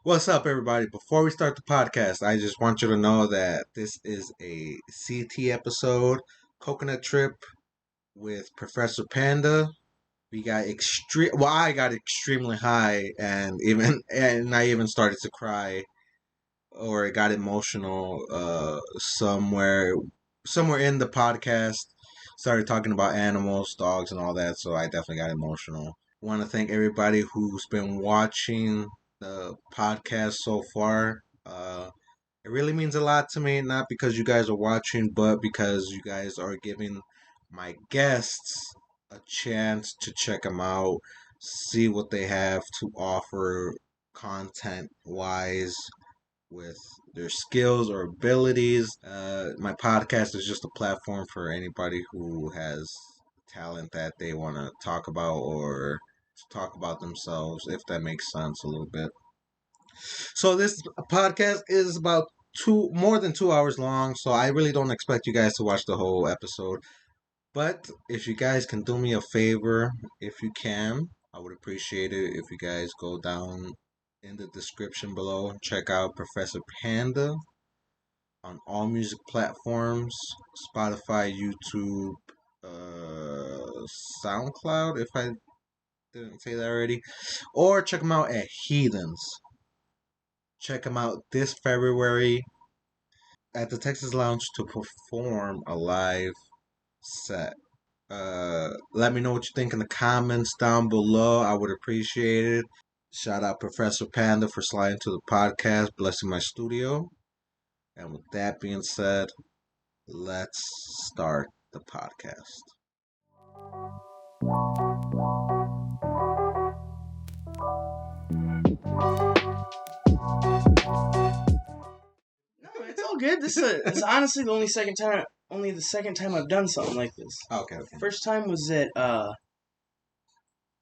What's up, everybody? Before we start the podcast, I just want you to know that this is a CT episode, Coconut Trip with Professor Panda. We got extreme. Well, I got extremely high, and I even started to cry, or it got emotional. Somewhere in the podcast, started talking about animals, dogs, and all that. So I definitely got emotional. Want to thank everybody who's been watching the podcast so far. It really means a lot to me, not because you guys are watching, but because you guys are giving my guests a chance to check them out, see what they have to offer content wise with their skills or abilities. My podcast is just a platform for anybody who has talent that they want to talk about or talk about themselves, if that makes sense a little bit. So this podcast is about more than 2 hours long, so I really don't expect you guys to watch the whole episode. But if you guys can do me a favor, if you can, I would appreciate it if you guys go down in the description below and check out Professor Panda on all music platforms, Spotify, YouTube, SoundCloud, if I didn't say that already, or check them out at Heathens. Check them out this February at the Texas Lounge to perform a live set. Let me know what you think in the comments down below. I would appreciate it. Shout out Professor Panda for sliding to the podcast, blessing my studio. And with that being said, let's start the podcast. No, it's all good. This is honestly the second time I've done something like this. Okay. First time was at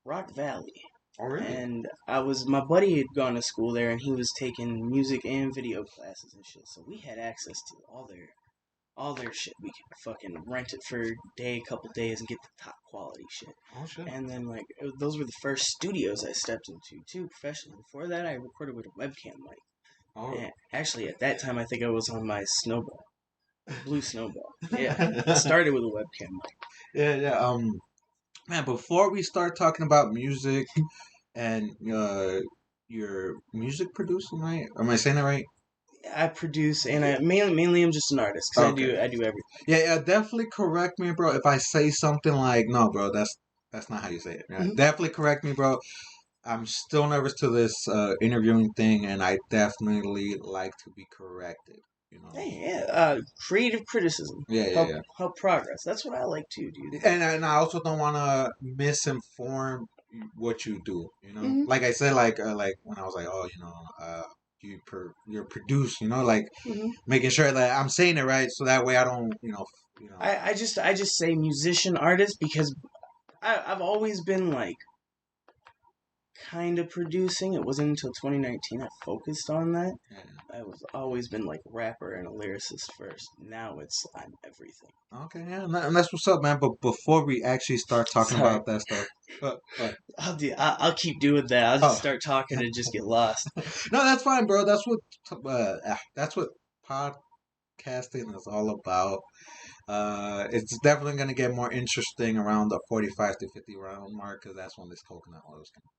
Rock Valley. Oh, really? And my buddy had gone to school there, and he was taking music and video classes and shit. So we had access to all their shit. We could fucking rent it for a couple days, and get the top quality shit. Oh, shit. And then those were the first studios I stepped into too professionally. Before that, I recorded with a webcam mic. Oh. And actually, at that time, I think I was on my Snowball, blue Snowball. Yeah, I started with a webcam mic. Yeah. Man, before we start talking about music and your music producing, right? Am I saying that right? I produce, and I mainly I'm just an artist because okay. I do everything. Yeah, definitely correct me, bro. If I say something like, no, bro, that's not how you say it. Mm-hmm. Definitely correct me, bro. I'm still nervous to this interviewing thing, and I definitely like to be corrected. You know? Yeah. Creative criticism. Help progress. That's what I like too, dude. And I also don't want to misinform what you do. You know, mm-hmm. Like I said, like when I was like, oh, you're produced. You know, like mm-hmm. making sure that I'm saying it right, so that way I don't, I just say musician, artist because I've always been like kind of producing. It wasn't until 2019 I focused on that. Yeah. I was always been like rapper and a lyricist first. Now I'm everything. Okay, yeah, and that's what's up, man. But before we actually start talking about that stuff, I'll keep doing that. I'll just start talking and just get lost. No, that's fine, bro. That's what podcasting is all about. It's definitely going to get more interesting around the 45 to 50 round mark because that's when this coconut oil is going to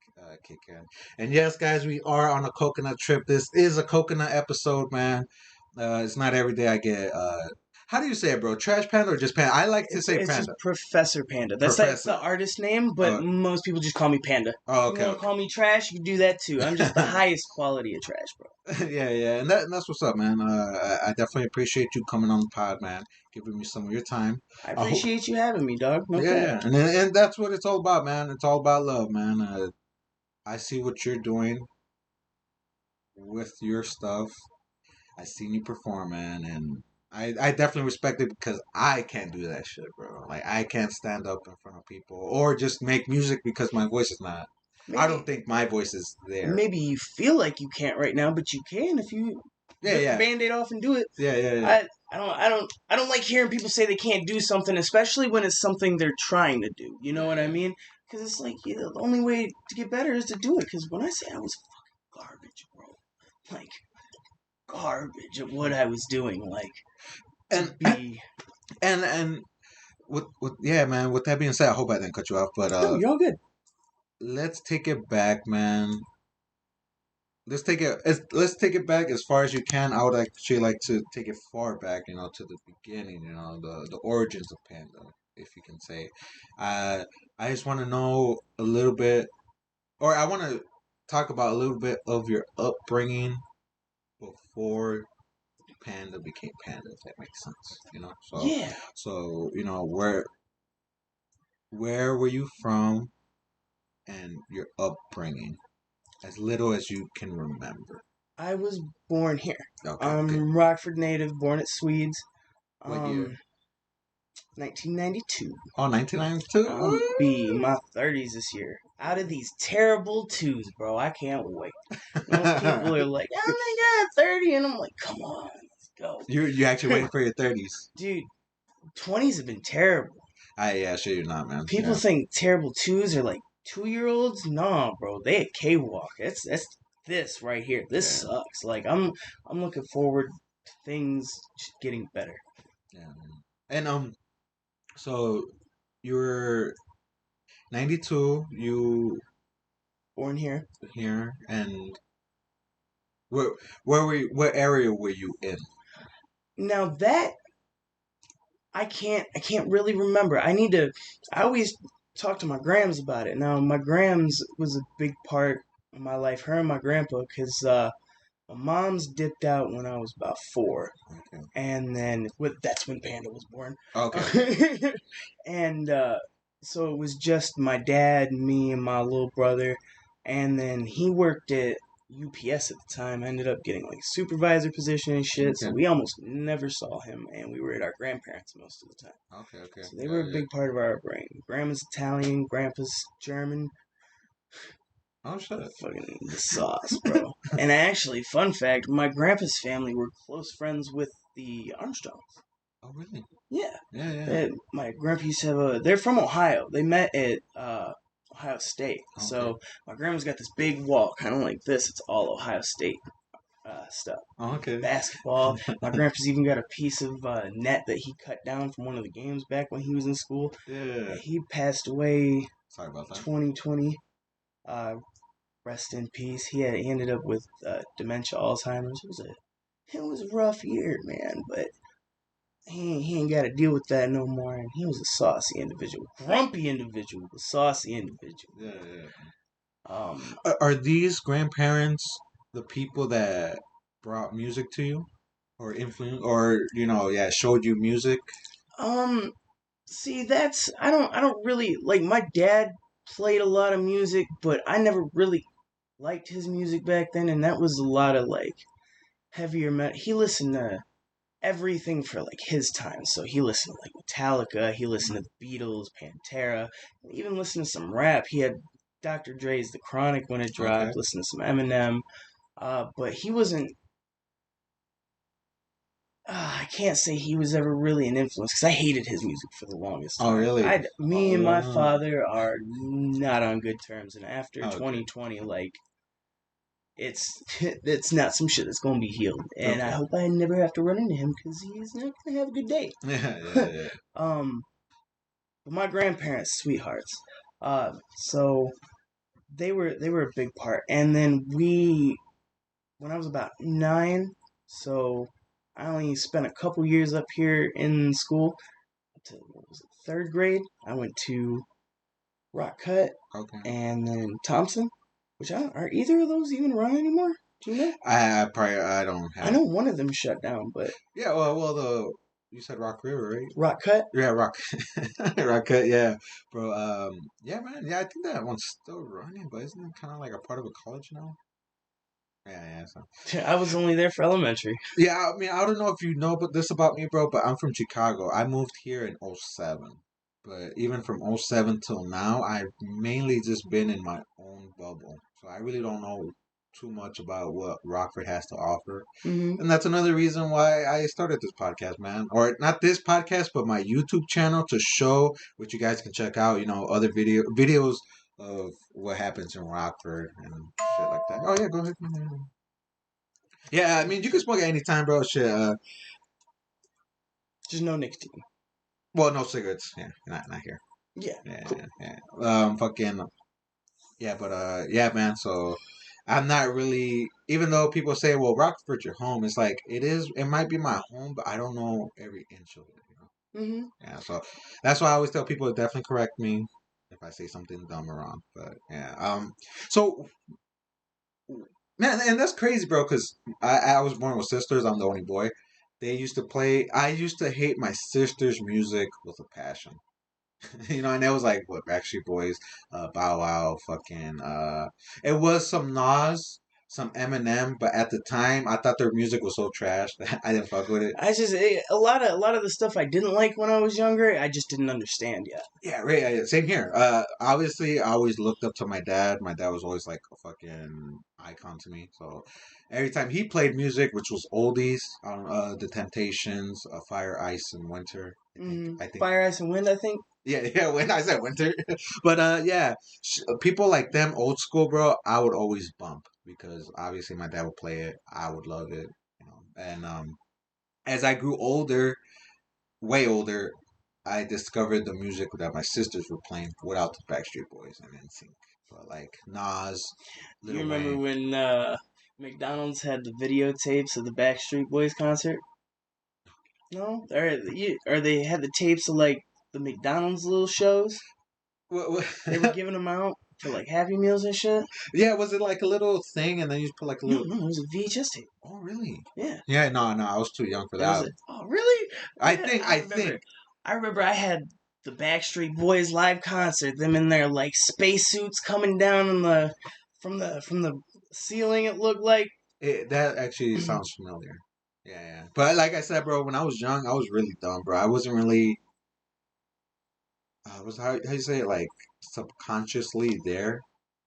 kick in. And yes, guys, we are on a coconut trip. This is a coconut episode, man. It's not every day I get... how do you say it, bro? Trash Panda or just Panda? I like to say Panda. It's just Professor Panda. That's the artist name, but most people just call me Panda. Oh, okay. If you want to call me Trash, you can do that too. I'm just the highest quality of trash, bro. Yeah. And that's what's up, man. I definitely appreciate you coming on the pod, man. Giving me some of your time. I appreciate you having me, dog. Yeah. And that's what it's all about, man. It's all about love, man. I see what you're doing with your stuff. I seen you perform, man, and I definitely respect it because I can't do that shit, bro. Like, I can't stand up in front of people or just make music because my voice is not. I don't think my voice is there. Maybe you feel like you can't right now, but you can if you rip the Band-Aid off and do it. Yeah. I don't like hearing people say they can't do something, especially when it's something they're trying to do. You know what I mean? Because it's like the only way to get better is to do it. Because when I say I was fucking garbage, bro, like garbage at what I was doing. Like to And be and with yeah, man. With that being said, I hope I didn't cut you off, but no, you're all good. let's take it back, man. Let's take it back as far as you can. I would actually like to take it far back, to the beginning, the origins of Panda, if you can say. Uh, I just want to know a little bit, or I want to talk about a little bit of your upbringing before Panda became Panda, if that makes sense. So Yeah, where were you from and your upbringing, as little as you can remember. I was born here. Okay, okay. I'm Rockford native, born at Swedes. What year? 1992. Oh, 1992? I'll be in my 30s this year. Out of these terrible twos, bro, I can't wait. Most people are like, oh my god, 30, and I'm like, come on, let's go. You actually waiting for your 30s. Dude, 20s have been terrible. Yeah, sure you're not, man. People Yeah. think terrible twos are like 2-year-olds. Nah, bro, they a cakewalk. That's this right here. This sucks. Like I'm looking forward to things just getting better. Yeah. And so you're 92, you Born here. here, and what area were you in? Now that I can't really remember. I always talk to my grams about it. Now my grams was a big part of my life. Her and my grandpa, because my mom's dipped out when I was about 4, Okay. and then that's when Panda was born. Okay. And so it was just my dad, me, and my little brother, and then he worked at UPS at the time. I ended up getting like supervisor position and shit, so Okay. we almost never saw him, and we were at our grandparents most of the time. Okay, okay. So they were a big part of our upbringing. Grandma's Italian, Grandpa's German. Oh, shit. Fucking the sauce, bro. And actually, fun fact, my grandpa's family were close friends with the Armstrongs. Oh, really? Yeah. Yeah, yeah. My grandpa used to have they're from Ohio. They met at Ohio State. Okay. So my grandma's got this big wall, kind of like this. It's all Ohio State stuff. Oh, okay. Basketball. My grandpa's even got a piece of net that he cut down from one of the games back when he was in school. Yeah. He passed away. Sorry about that. 2020. Rest in peace. He ended up with dementia, Alzheimer's. It was a rough year, man, but he ain't got to deal with that no more. And he was a saucy individual, grumpy individual, but saucy individual. Yeah, yeah. Are these grandparents the people that brought music to you, or influence, or showed you music? See, that's I don't really like. My dad played a lot of music, but I never really liked his music back then, and that was a lot of like heavier metal. He listened to everything for like his time. So he listened to like Metallica, he listened to the Beatles, Pantera, even listened to some rap. He had Dr. Dre's The Chronic when it dropped, Okay. listened to some Eminem. But he wasn't. I can't say he was ever really an influence because I hated his music for the longest time. Oh, really? Me and my father are not on good terms, and after Okay. 2020, like it's not some shit that's gonna be healed, and I hope I never have to run into him because he's not gonna have a good day. Yeah. But my grandparents, sweethearts. So they were a big part, and then when I was about 9, so I only spent a couple years up here in school. What was it, 3rd grade? I went to Rock Cut, and then Thompson. Which are either of those even around anymore? Do you know? I don't have. I know one of them shut down, but yeah. You said Rock River, right? Rock Cut. Yeah, Rock Cut. Yeah, bro. Yeah, man. Yeah, I think that one's still running, but isn't it kind of like a part of a college now? Yeah. So. I was only there for elementary. Yeah, I mean, I don't know if you know this about me, bro, but I'm from Chicago. I moved here in '07. But even from '07 till now, I've mainly just been in my own bubble. So I really don't know too much about what Rockford has to offer. Mm-hmm. And that's another reason why I started this podcast, man. Or not this podcast, but my YouTube channel to show what you guys can check out, other videos of what happens in Rockford and shit like that. Oh, yeah, go ahead. Yeah, I mean, you can smoke at any time, bro. Shit. Just no nicotine. Well, no cigarettes. Yeah, not here. Yeah. Yeah, Cool. yeah. Fucking. Yeah, but yeah, man. So I'm not really. Even though people say, "Well, Rockford's your home," it's like it is. It might be my home, but I don't know every inch of it. You know. Mm-hmm. Yeah. So that's why I always tell people to definitely correct me if I say something dumb or wrong. But yeah. So man, and that's crazy, bro. Because I was born with sisters. I'm the only boy. They used to play. I used to hate my sister's music with a passion. You know, and it was like what Backstreet Boys, Bow Wow, fucking. It was some Nas, some Eminem, but at the time I thought their music was so trash that I didn't fuck with it. A lot of the stuff I didn't like when I was younger, I just didn't understand yet. Yeah, right. Same here. Obviously, I always looked up to my dad. My dad was always like a fucking icon to me. So every time he played music, which was oldies, The Temptations, Fire, Ice, and Winter. Mm-hmm. I think Fire, Ice, and Wind, I think. Yeah, yeah. When I said winter, but yeah, people like them, old school, bro. I would always bump because obviously my dad would play it. I would love it, you know. And as I grew older, way older, I discovered the music that my sisters were playing without the Backstreet Boys and NSYNC, but like Nas, You Lil remember Wayne. when McDonald's had the videotapes of the Backstreet Boys concert? No, or they had the tapes of like the McDonald's little shows. They were giving them out for like Happy Meals and shit. Yeah, was it like a little thing, and then you just put like a No, little? no, it was a VHS tape. Oh, really? Yeah, Yeah, no, I was too young for it was. that. Oh, really? I Yeah, think, I I remember. think. I remember I had the Backstreet Boys live concert. Them in their like spacesuits coming down in the from the ceiling. It looked like. That actually sounds familiar. Yeah, yeah. But like I said, bro, when I was young, I was really dumb, bro. I wasn't really, was how you say it, like subconsciously there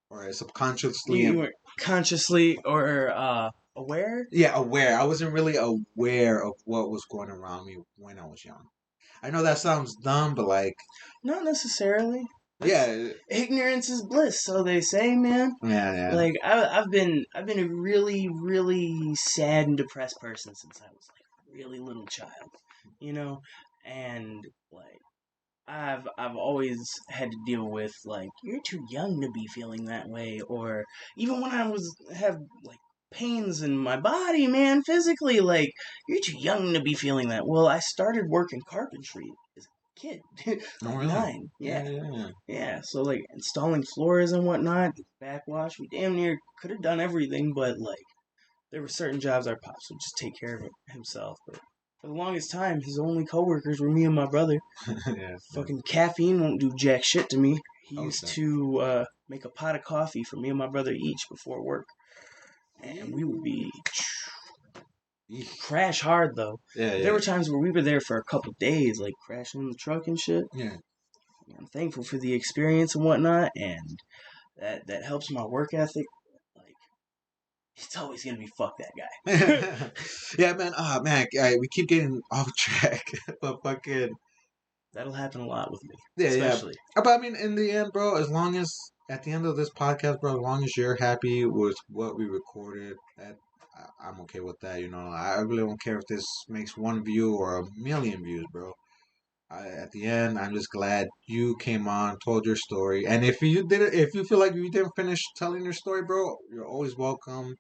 or You, subconsciously, you weren't consciously or aware. yeah, aware. I wasn't really aware of what was going around me when I was young. I know that sounds dumb, but like, Not necessarily. yeah, Ignorance is bliss, so they say, man. yeah, yeah. Like I've been a really really sad and depressed person since I was like a really little child, you know, and like I've always had to deal with like you're too young to be feeling that way, or even when I was have like pains in my body, man, physically, like you're too young to be feeling that. Well, I started working carpentry as a kid, Oh, like really? 9, Yeah, yeah. yeah, Yeah, so like installing floors and whatnot, backwash, we damn near could have done everything, but like there were certain jobs our pops would just take care of it himself. But for the longest time, his only coworkers were me and my brother. yeah. Yeah. Fucking caffeine won't do jack shit to me. He Oh, used shit. to make a pot of coffee for me and my brother each before work, and we would be crash hard though. Yeah, There yeah, were times where we were there for a couple days, like crashing in the truck and shit. yeah. I'm thankful for the experience and whatnot, and that helps my work ethic. Like it's always gonna be fuck that guy. Yeah, man. Oh, man. We keep getting off track, but fucking That'll happen a lot with me, yeah, yeah. especially. But I mean, in the end, bro, as long as at the end of this podcast, bro, as long as you're happy with what we recorded, I'm okay with that. You know, I really don't care if this makes one view or a million views, bro. At the end, I'm just glad you came on, told your story, and if you did it, if you feel like you didn't finish telling your story, bro, you're always welcome.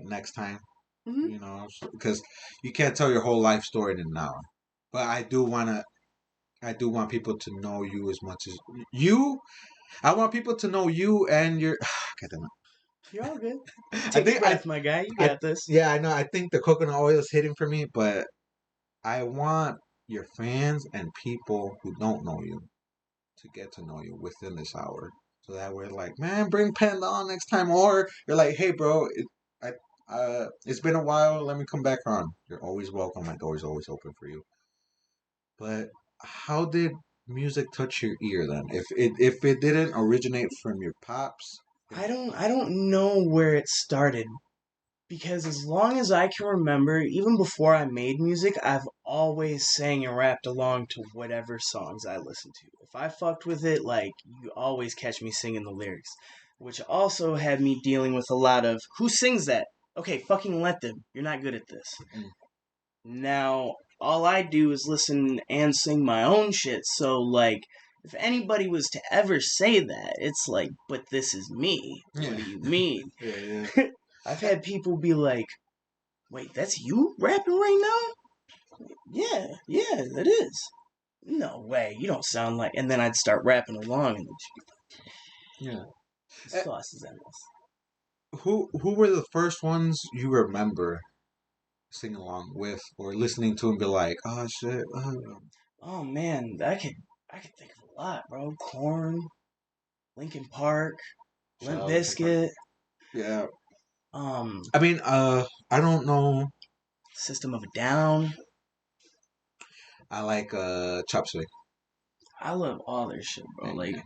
Next time, Mm-hmm. you know, because you can't tell your whole life story in an hour. But I do want people to know you as much as you. I want people to know you and your. God damn it. You're all good. I Take a think breath, my guy. You I got this. yeah, I know. I think the coconut oil is hitting for me, but I want your fans and people who don't know you to get to know you within this hour, so that we're like, man, bring Panda on next time, or you're like, hey, bro, it's been a while. Let me come back on. You're always welcome. My door is always open for you. But how did music touch your ear then? If it didn't originate from your pops, I don't know where it started because as long as I can remember, even before I made music, I've always sang and rapped along to whatever songs I listened to. If I fucked with it, like you always catch me singing the lyrics, which also had me dealing with a lot of who sings that? Okay, fucking let them. You're not good at this. Mm. Now, all I do is listen and sing my own shit. So, like, if anybody was to ever say that, it's like, but this is me. Yeah. What do you mean? Yeah. I've had people be like, wait, that's you rapping right now? Yeah, that is. No way, you don't sound like. And then I'd start rapping along, and Yeah. the Uh, sauce is endless. who were the first ones you remember sing along with or listening to and be like, oh shit. Oh man, I could think of a lot, bro. Corn, Linkin Park, Shout Limp out Linkin Park. Bizkit, Yeah. um, I mean, I don't know. System of a Down. I like Chop Suey. I love all their shit, bro. Like, Yeah.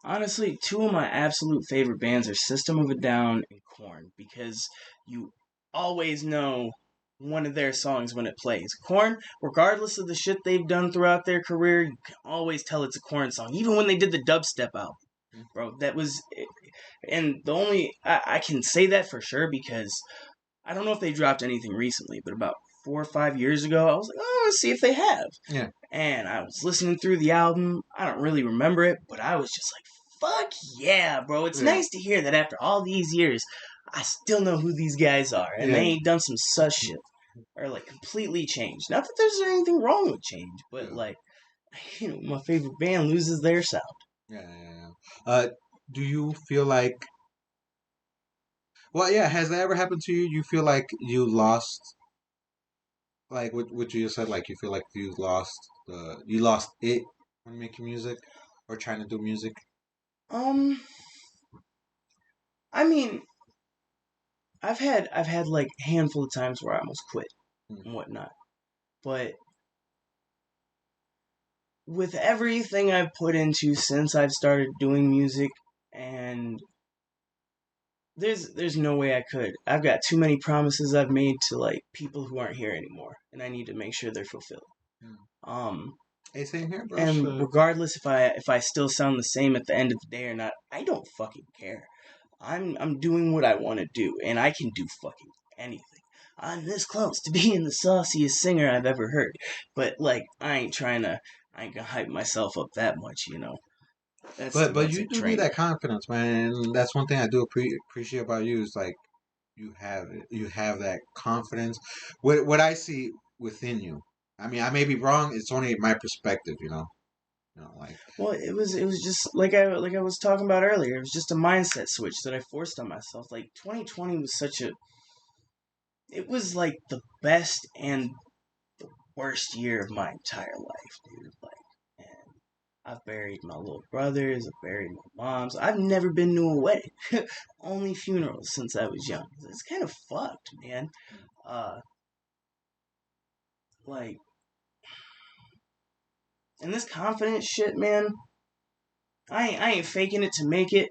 honestly, two of my absolute favorite bands are System of a Down and Korn because you always know one of their songs when it plays. Korn, regardless of the shit they've done throughout their career, you can always tell it's a Korn song. Even when they did the dubstep album, bro, that was. And the only. I can say that for sure because I don't know if they dropped anything recently, but about 4 or 5 years ago, I was like, oh, let's see if they have. Yeah. And I was listening through the album. I don't really remember it, but I was just like, fuck yeah, bro. It's Yeah. nice to hear that after all these years, I still know who these guys are. And Yeah. they ain't done some such shit. Or like completely changed. Not that there's anything wrong with change, but Yeah. like, my favorite band loses their sound. Yeah. Do you feel like? Well, yeah. Has that ever happened to you? You feel like you lost, like what you just said. Like you feel like you lost it when making music or trying to do music. Um, I mean, I've had like a handful of times where I almost quit Hmm. and whatnot. But with everything I've put into since I've started doing music, and there's no way I could. I've got too many promises I've made to like people who aren't here anymore, and I need to make sure they're fulfilled. Hmm. Um, Hey, same here, bro. and Shit. regardless if I still sound the same at the end of the day or not, I don't fucking care. I'm doing what I want to do, and I can do fucking anything. I'm this close to being the sauciest singer I've ever heard, but like I ain't gonna hype myself up that much. But That's a you do need train that wreck. confidence, man. And that's one thing I do appreciate about you is like you have it. You have that confidence. What I see within you. I mean, I may be wrong. It's only my perspective, you know. Like Well, it was just like I was talking about earlier. It was just a mindset switch that I forced on myself. Like 2020 was such a it was like the best and the worst year of my entire life, dude. Like, and I've buried my little brothers, I've buried my moms. I've never been to a wedding, only funerals since I was young. It's kind of fucked, man. Uh, like, and this confidence shit, man. I ain't faking it to make it,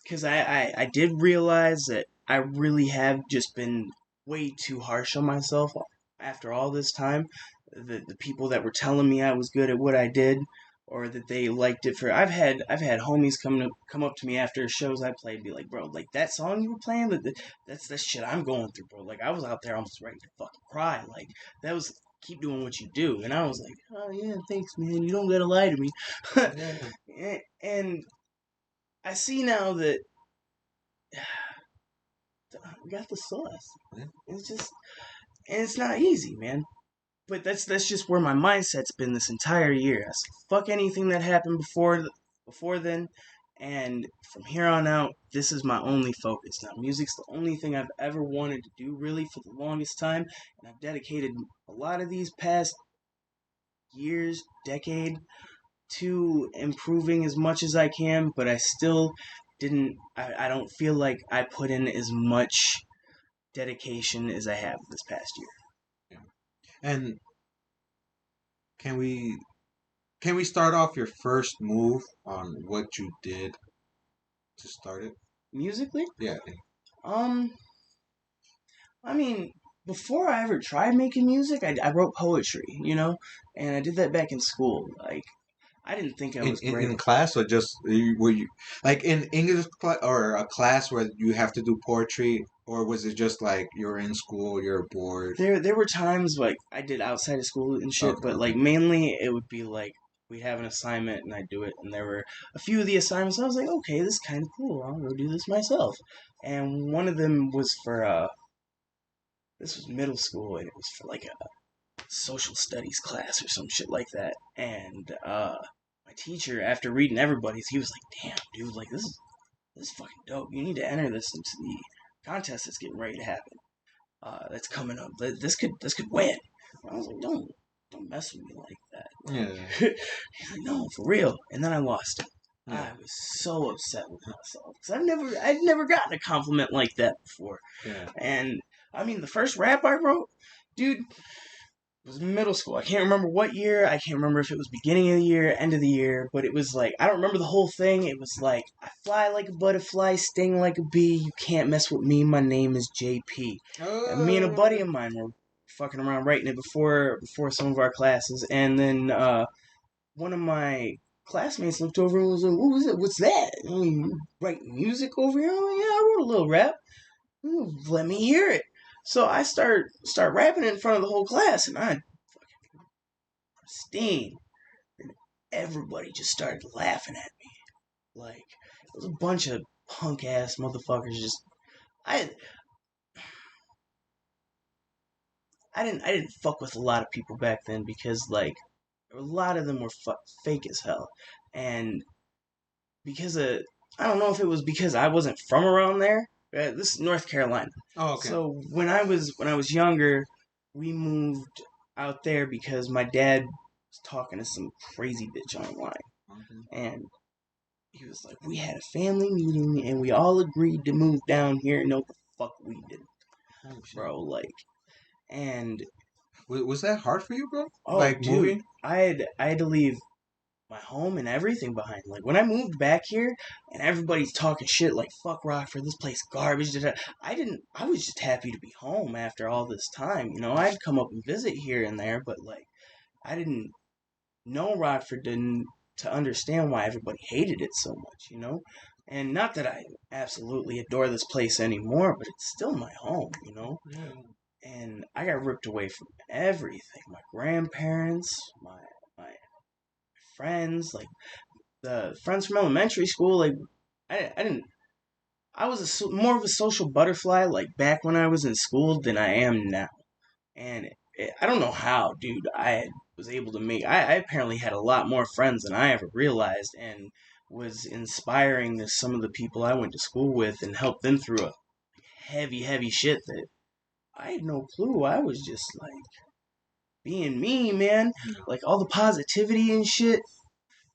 because I did realize that I really have just been way too harsh on myself after all this time. The people that were telling me I was good at what I did, or that they liked it for I've had homies come up to me after shows I played and be like, bro, like that song you were playing, that's shit I'm going through, bro. Like I was out there almost ready to fucking cry. Like that was keep doing what you do, and I was like, oh yeah, thanks, man. You don't gotta lie to me. And I see now that we got the sauce. yeah. It's just, and it's not easy, man. But that's just where my mindset's been this entire year. I said, fuck anything that happened before then, and from here on out, this is my only focus. Now, music's the only thing I've ever wanted to do, really, for the longest time, and I've dedicated a lot of these past years, decade, to improving as much as I can. But I still didn't. I don't feel like I put in as much dedication as I have this past year. Yeah. And can we can we start off your first move on what you did to start it? Musically, Yeah. um, I mean, before I ever tried making music, I wrote poetry, and I did that back in school. Like, I didn't think I In, was in, great. in class or just were you like in English class or a class where you have to do poetry Or was it just like you're in school, you're bored? There were times like I did outside of school and shit, Okay, but like okay. mainly it would be like we'd have an assignment and I'd do it, and there were a few of the assignments I was like, okay, this is kind of cool. I'll go do this myself. And one of them was for this was middle school, and it was for like a social studies class or some shit like that. And my teacher, after reading everybody's, he was like, damn, dude, like this is fucking dope. You need to enter this into the contest that's getting ready to happen. That's coming up. This could win. I was like, don't mess with me like that. Yeah. Like, he's like, no, for real. And then I lost it. Yeah. I was so upset with myself because I'd never gotten a compliment like that before. Yeah. And I mean, the first rap I wrote, dude, it was middle school. I can't remember what year. I can't remember if it was beginning of the year, end of the year, but it was like, I don't remember the whole thing. It was like, I fly like a butterfly, sting like a bee. You can't mess with me. My name is JP. And me and a buddy of mine were fucking around writing it before some of our classes. And then one of my classmates looked over and was like, what was it? What's that? I mean, you writing music over here? I'm like, yeah, I wrote a little rap. Let me hear it. So I start rapping in front of the whole class, and I pristine. And everybody just started laughing at me. Like it was a bunch of punk ass motherfuckers. Just I I didn't fuck with a lot of people back then because like a lot of them were fake as hell, and because of I don't know if it was because I wasn't from around there. This is North Carolina. Oh, okay. So when I was younger, we moved out there because my dad was talking to some crazy bitch online, and he was like, "We had a family meeting and we all agreed to move down here." No, the fuck we didn't, Oh, shit. bro. Like, and Was that hard for you, bro? oh, Like dude, moving? I had to leave my home and everything behind. Like when I moved back here and everybody's talking shit like fuck Rockford, this place garbage. Da, da. I was just happy to be home after all this time. You know, I'd come up and visit here and there, but like I didn't know Rockford didn't to understand why everybody hated it so much, you know? And not that I absolutely adore this place anymore, but it's still my home, you know? Yeah. And I got ripped away from everything. My grandparents, my friends, like the friends from elementary school, like I didn't. I was more of a social butterfly, like back when I was in school, than I am now. And I don't know how, dude. I was able to make. I apparently had a lot more friends than I ever realized, and was inspiring to some of the people I went to school with, and helped them through a heavy shit that I had no clue. I was just like being me, man. Like all the positivity and shit.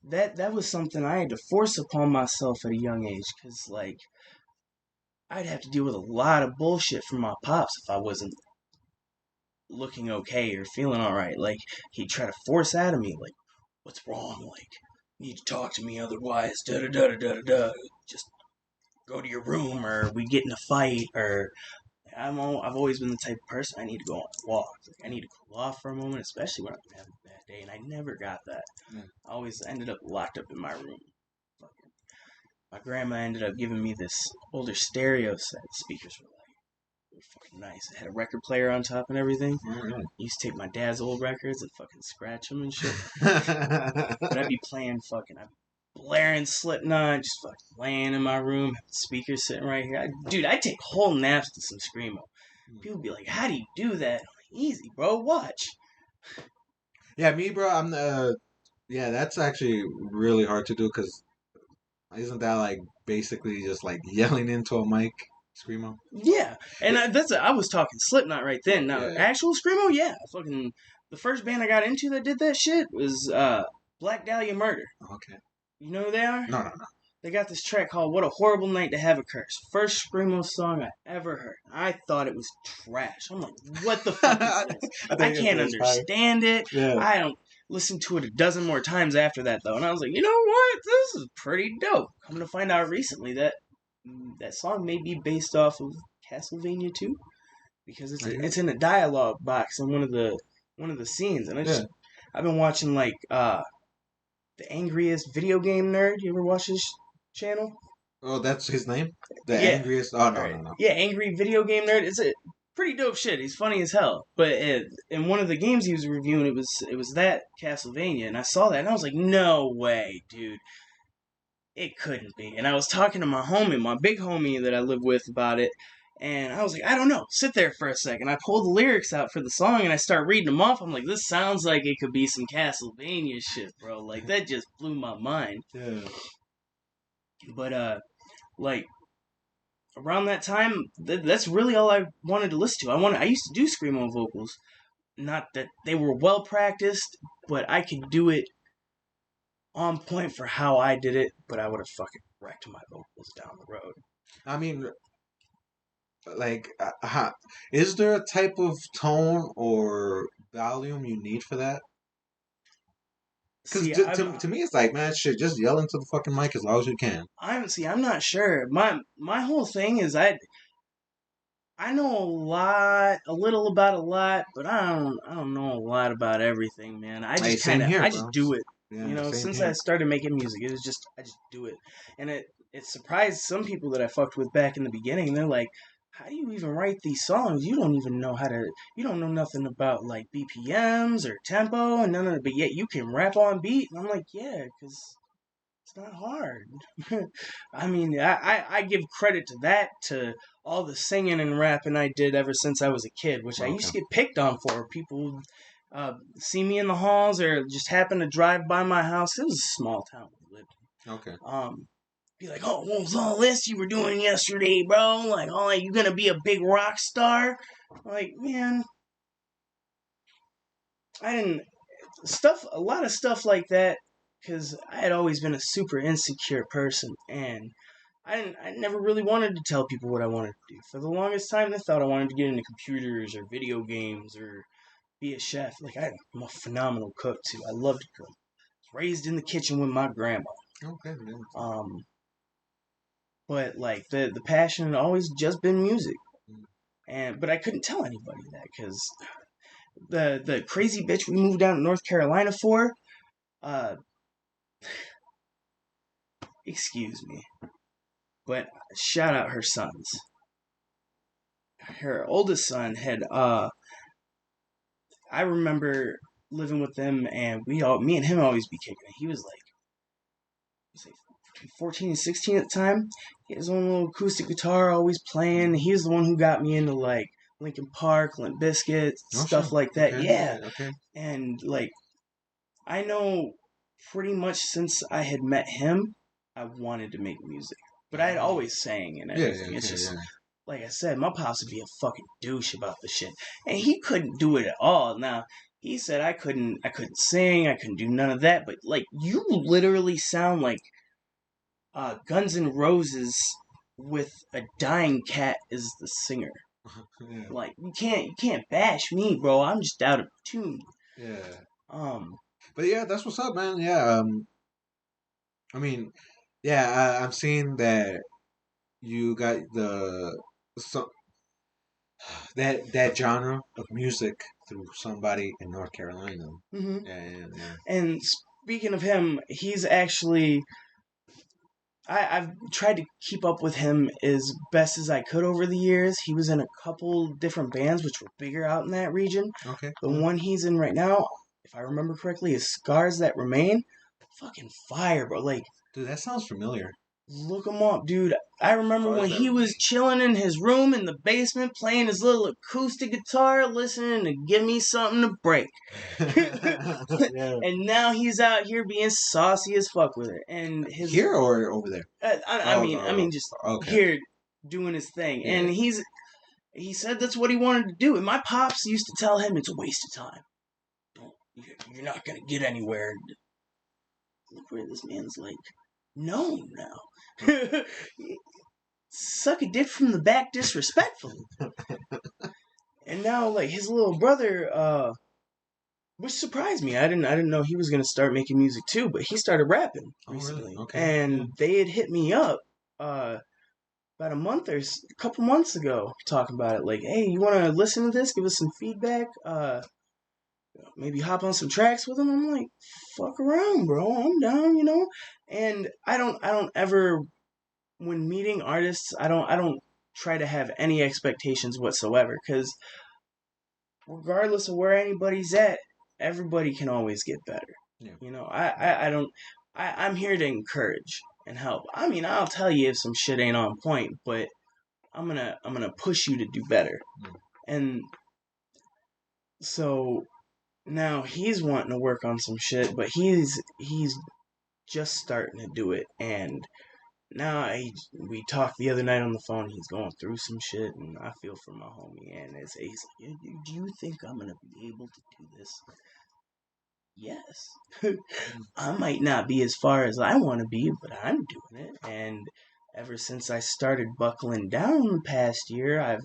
That was something I had to force upon myself at a young age, because like I'd have to deal with a lot of bullshit from my pops if I wasn't looking okay or feeling all right. Like he'd try to force out of me, like, "What's wrong? Like, you need to talk to me, otherwise, da da da da da da. Just go to your room, or we get in a fight, or." I've always been the type of person I need to go on a walk. Like, I need to cool off for a moment, especially when I'm having a bad day, and I never got that. Yeah. I always ended up locked up in my room. Fucking my grandma ended up giving me this older stereo set. Speakers were fucking nice. It had a record player on top and everything. Mm-hmm. I used to take my dad's old records and fucking scratch them and shit. But I'd be playing I'd be blaring Slipknot, just fucking laying in my room, have the speakers sitting right here. Dude, I'd take whole naps to some Screamo. People would be like, how do you do that? I'm like, easy, bro, watch. Yeah, me, bro. I'm the. Yeah, that's actually really hard to do because isn't that like basically just like yelling into a mic, screamo? Yeah, and I was talking Slipknot right then. Now, Yeah. actual Screamo, yeah. Fucking, the first band I got into that did that shit was Black Dahlia Murder. Okay. You know who they are? No, no, no. They got this track called "What a Horrible Night to Have a Curse." First Screamo song I ever heard. I thought it was trash. I'm like, what the fuck is this? I can't understand it. Yeah. I don't listen to it a dozen more times after that though, and I was like, you know what? This is pretty dope. I'm gonna find out recently that that song may be based off of Castlevania 2 because it's in a dialogue box in one of the scenes, and I've been watching like the angriest video game nerd. You ever watch his channel? Oh, that's his name? The Yeah, angriest? Oh, no, or no, no. yeah, angry video game nerd. It's a pretty dope shit. He's funny as hell. But in one of the games he was reviewing, it was that Castlevania, and I saw that and I was like, no way, dude. It couldn't be. And I was talking to my homie, my big homie that I live with about it. And I was like, I don't know. Sit there for a second. I pulled the lyrics out for the song and I start reading them off. I'm like, this sounds like it could be some Castlevania shit, bro. Like, that just blew my mind. Yeah. But, like, around that time, that's really all I wanted to listen to. I used to do screamo vocals. Not that they were well practiced, but I could do it on point for how I did it, but I would have fucking wrecked my vocals down the road. I mean, like, is there a type of tone or volume you need for that? Because See, to me, it's like, man, shit, just yell into the fucking mic as loud as you can. I'm not sure. My whole thing is I know a little about a lot, but I don't know a lot about everything, man. Hey, same here, I bro. just do it. Yeah, same Since here. I started making music, it was just I just do it, and it surprised some people that I fucked with back in the beginning. They're like, "How do you even write these songs? You don't even know how to. You don't know nothing about like BPMs or tempo and none of it, but yet you can rap on beat." And I'm like, "Yeah, because it's not hard." I mean, I give credit to that, to all the singing and rapping I did ever since I was a kid, which I used Okay. to get picked on for. People see me in the halls or just happen to drive by my house. It was a small town we lived in. Okay. Be like, "Oh, what was all this you were doing yesterday, bro? Like, oh, you gonna be a big rock star?" Like, man, I didn't a lot of stuff like that, because I had always been a super insecure person, and I never really wanted to tell people what I wanted to do. For the longest time, they thought I wanted to get into computers or video games or be a chef. Like, I'm a phenomenal cook too. I love to cook. Raised in the kitchen with my grandma. Okay. Yeah. Um, but like the passion had always just been music, but I couldn't tell anybody that because the crazy bitch we moved down to North Carolina for, uh, excuse me, but shout out her sons. Her oldest son had I remember living with them, and me and him always be kicking it. He was like 14 and 16 at the time. He had his own little acoustic guitar, always playing. He was the one who got me into like Linkin Park, Limp Bizkit, Oh stuff shit. like that. Okay. Yeah, Okay. and like I know pretty much since I had met him, I wanted to make music, but I had always sang and Yeah. Yeah. everything. It's Okay. just Yeah. like I said, my pops would be a fucking douche about the shit, and he couldn't do it at all. Now he said I couldn't sing, I couldn't do none of that, but like you literally sound like Guns N' Roses with a dying cat as the singer. Yeah. Like you can't bash me, bro. I'm just out of tune. Yeah. Um, But yeah, that's what's up, man. Yeah. I mean, yeah, I'm seeing that you got so that genre of music through somebody in North Carolina. mhm. Yeah. Yeah. Yeah. And speaking of him, he's actually I've tried to keep up with him as best as I could over the years. He was in a couple different bands which were bigger out in that region. Okay. The Cool. one he's in right now, if I remember correctly, is Scars That Remain. Fucking fire, bro. Like, Dude, that sounds familiar. look him up, dude. I remember Cars when that he was remain. chilling in his room in the basement playing his little acoustic guitar, listening to Give Me Something to Break. Yeah. And now he's out here being saucy as fuck with it. And his Here or over there? I mean, just Okay. here doing his thing, Yeah. and he said that's what he wanted to do. And my pops used to tell him it's a waste of time. You're not gonna get anywhere. Look where this man's like known now. Suck a dick from the back disrespectfully. And now like his little brother, which surprised me. I didn't know he was gonna start making music too, but he started rapping Oh, really? recently, Okay. and Yeah. they had hit me up about a couple months ago talking about it. Like, hey, you want to listen to this? Give us some feedback. Maybe hop on some tracks with them. I'm like, fuck around, bro. I'm down, you know. And I don't ever when meeting artists, I don't try to have any expectations whatsoever, because regardless of where anybody's at, everybody can always get better. Yeah. You know, I don't. I'm here to encourage and help. I mean, I'll tell you if some shit ain't on point, but I'm gonna push you to do better. Mm. And so now he's wanting to work on some shit, but he's just starting to do it. And now we talked the other night on the phone. He's going through some shit, and I feel for my homie. And he's like, "Do you think I'm gonna be able to do this?" Yes. I might not be as far as I want to be, but I'm doing it. And ever since I started buckling down the past year, I've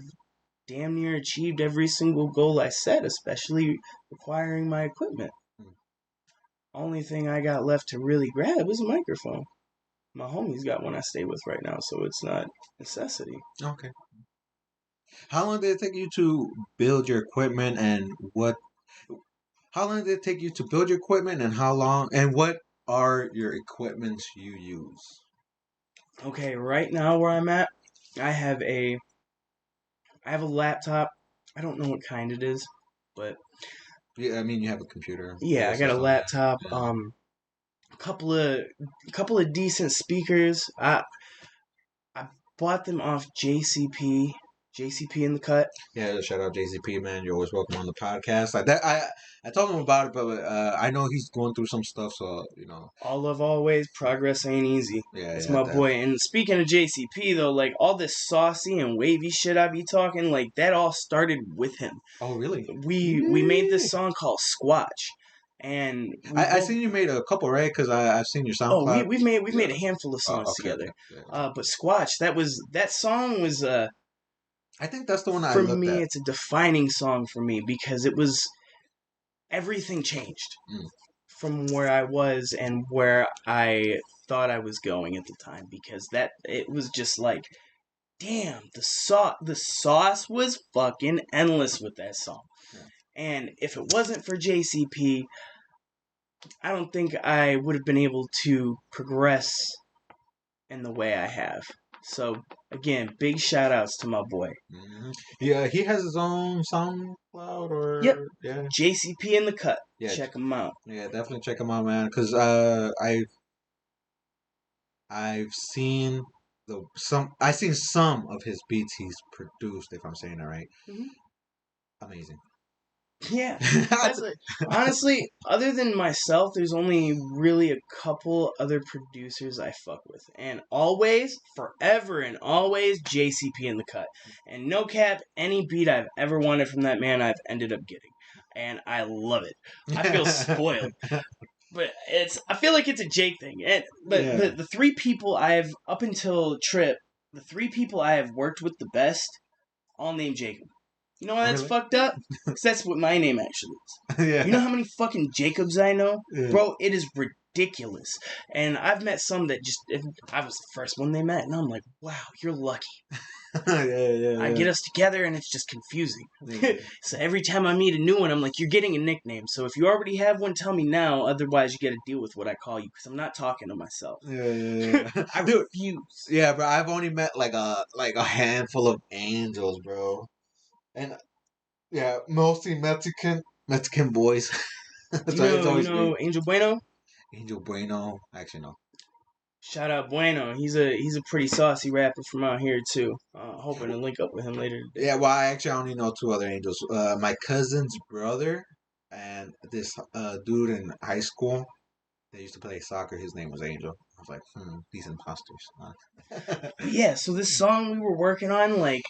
damn near achieved every single goal I set, especially requiring my equipment. Only thing I got left to really grab is a microphone. My homie's got one I stay with right now, so it's not necessity. Okay. How long did it take you to build your equipment, and what? How long did it take you to build your equipment, and how long? And what are your equipments you use? Okay, right now where I'm at, I have a laptop. I don't know what kind it is, but Yeah, I mean you have a computer. yeah, I got a laptop. Yeah. A couple of decent speakers. I bought them off JCP. JCP in the cut. Yeah, shout out JCP, man. You're always welcome on the podcast. Like that, I told him about it, but I know he's going through some stuff, so you know. All love always. Progress ain't easy. Yeah, It's yeah, my that. boy. And speaking of JCP though, like all this saucy and wavy shit I be talking, like that all started with him. Oh, really? We made this song called Squatch, and I seen you made a couple, right? Because I've seen your SoundCloud. Oh, we've made a handful of songs together. Okay. Yeah. But Squatch, that song was I think that's the one I for looked me. at. It's a defining song for me because it was everything changed from where I was and where I thought I was going at the time, because that it was just like, damn, the sauce was fucking endless with that song. Yeah. And if it wasn't for JCP, I don't think I would have been able to progress in the way I have. So again, big shout outs to my boy. Mm-hmm. Yeah, he has his own SoundCloud, or Yep. Yeah, JCP in the cut. Yeah, check him out. Yeah, definitely check him out, man. Because I've seen I've seen some of his beats he's produced, if I'm saying it right. Mm-hmm. Amazing. Yeah, honestly, other than myself, there's only really a couple other producers I fuck with, and always, forever, and always JCP in the cut. And no cap, any beat I've ever wanted from that man, I've ended up getting, and I love it. I feel spoiled, but I feel like it's a Jake thing. But the three people I've up until Trip, the three people I have worked with the best, all named Jacob. You know why that's fucked up? Because that's what my name actually is. Yeah. You know how many fucking Jacobs I know? Yeah. Bro, it is ridiculous. And I've met some that I was the first one they met, and I'm like, wow, you're lucky. I get us together, and it's just confusing. Yeah. So every time I meet a new one, I'm like, you're getting a nickname. So if you already have one, tell me now. Otherwise, you got to deal with what I call you, because I'm not talking to myself. Yeah. I refuse. Yeah, bro. I've only met like a handful of angels, bro. And yeah, mostly Mexican boys. You know Angel Bueno? Angel Bueno, actually no. Shout out Bueno. He's a pretty saucy rapper from out here too. Hoping to link up with him later today. Yeah, well, I only know two other angels. My cousin's brother and this dude in high school. They used to play soccer. His name was Angel. I was like, these imposters. Yeah, so this song we were working on, like,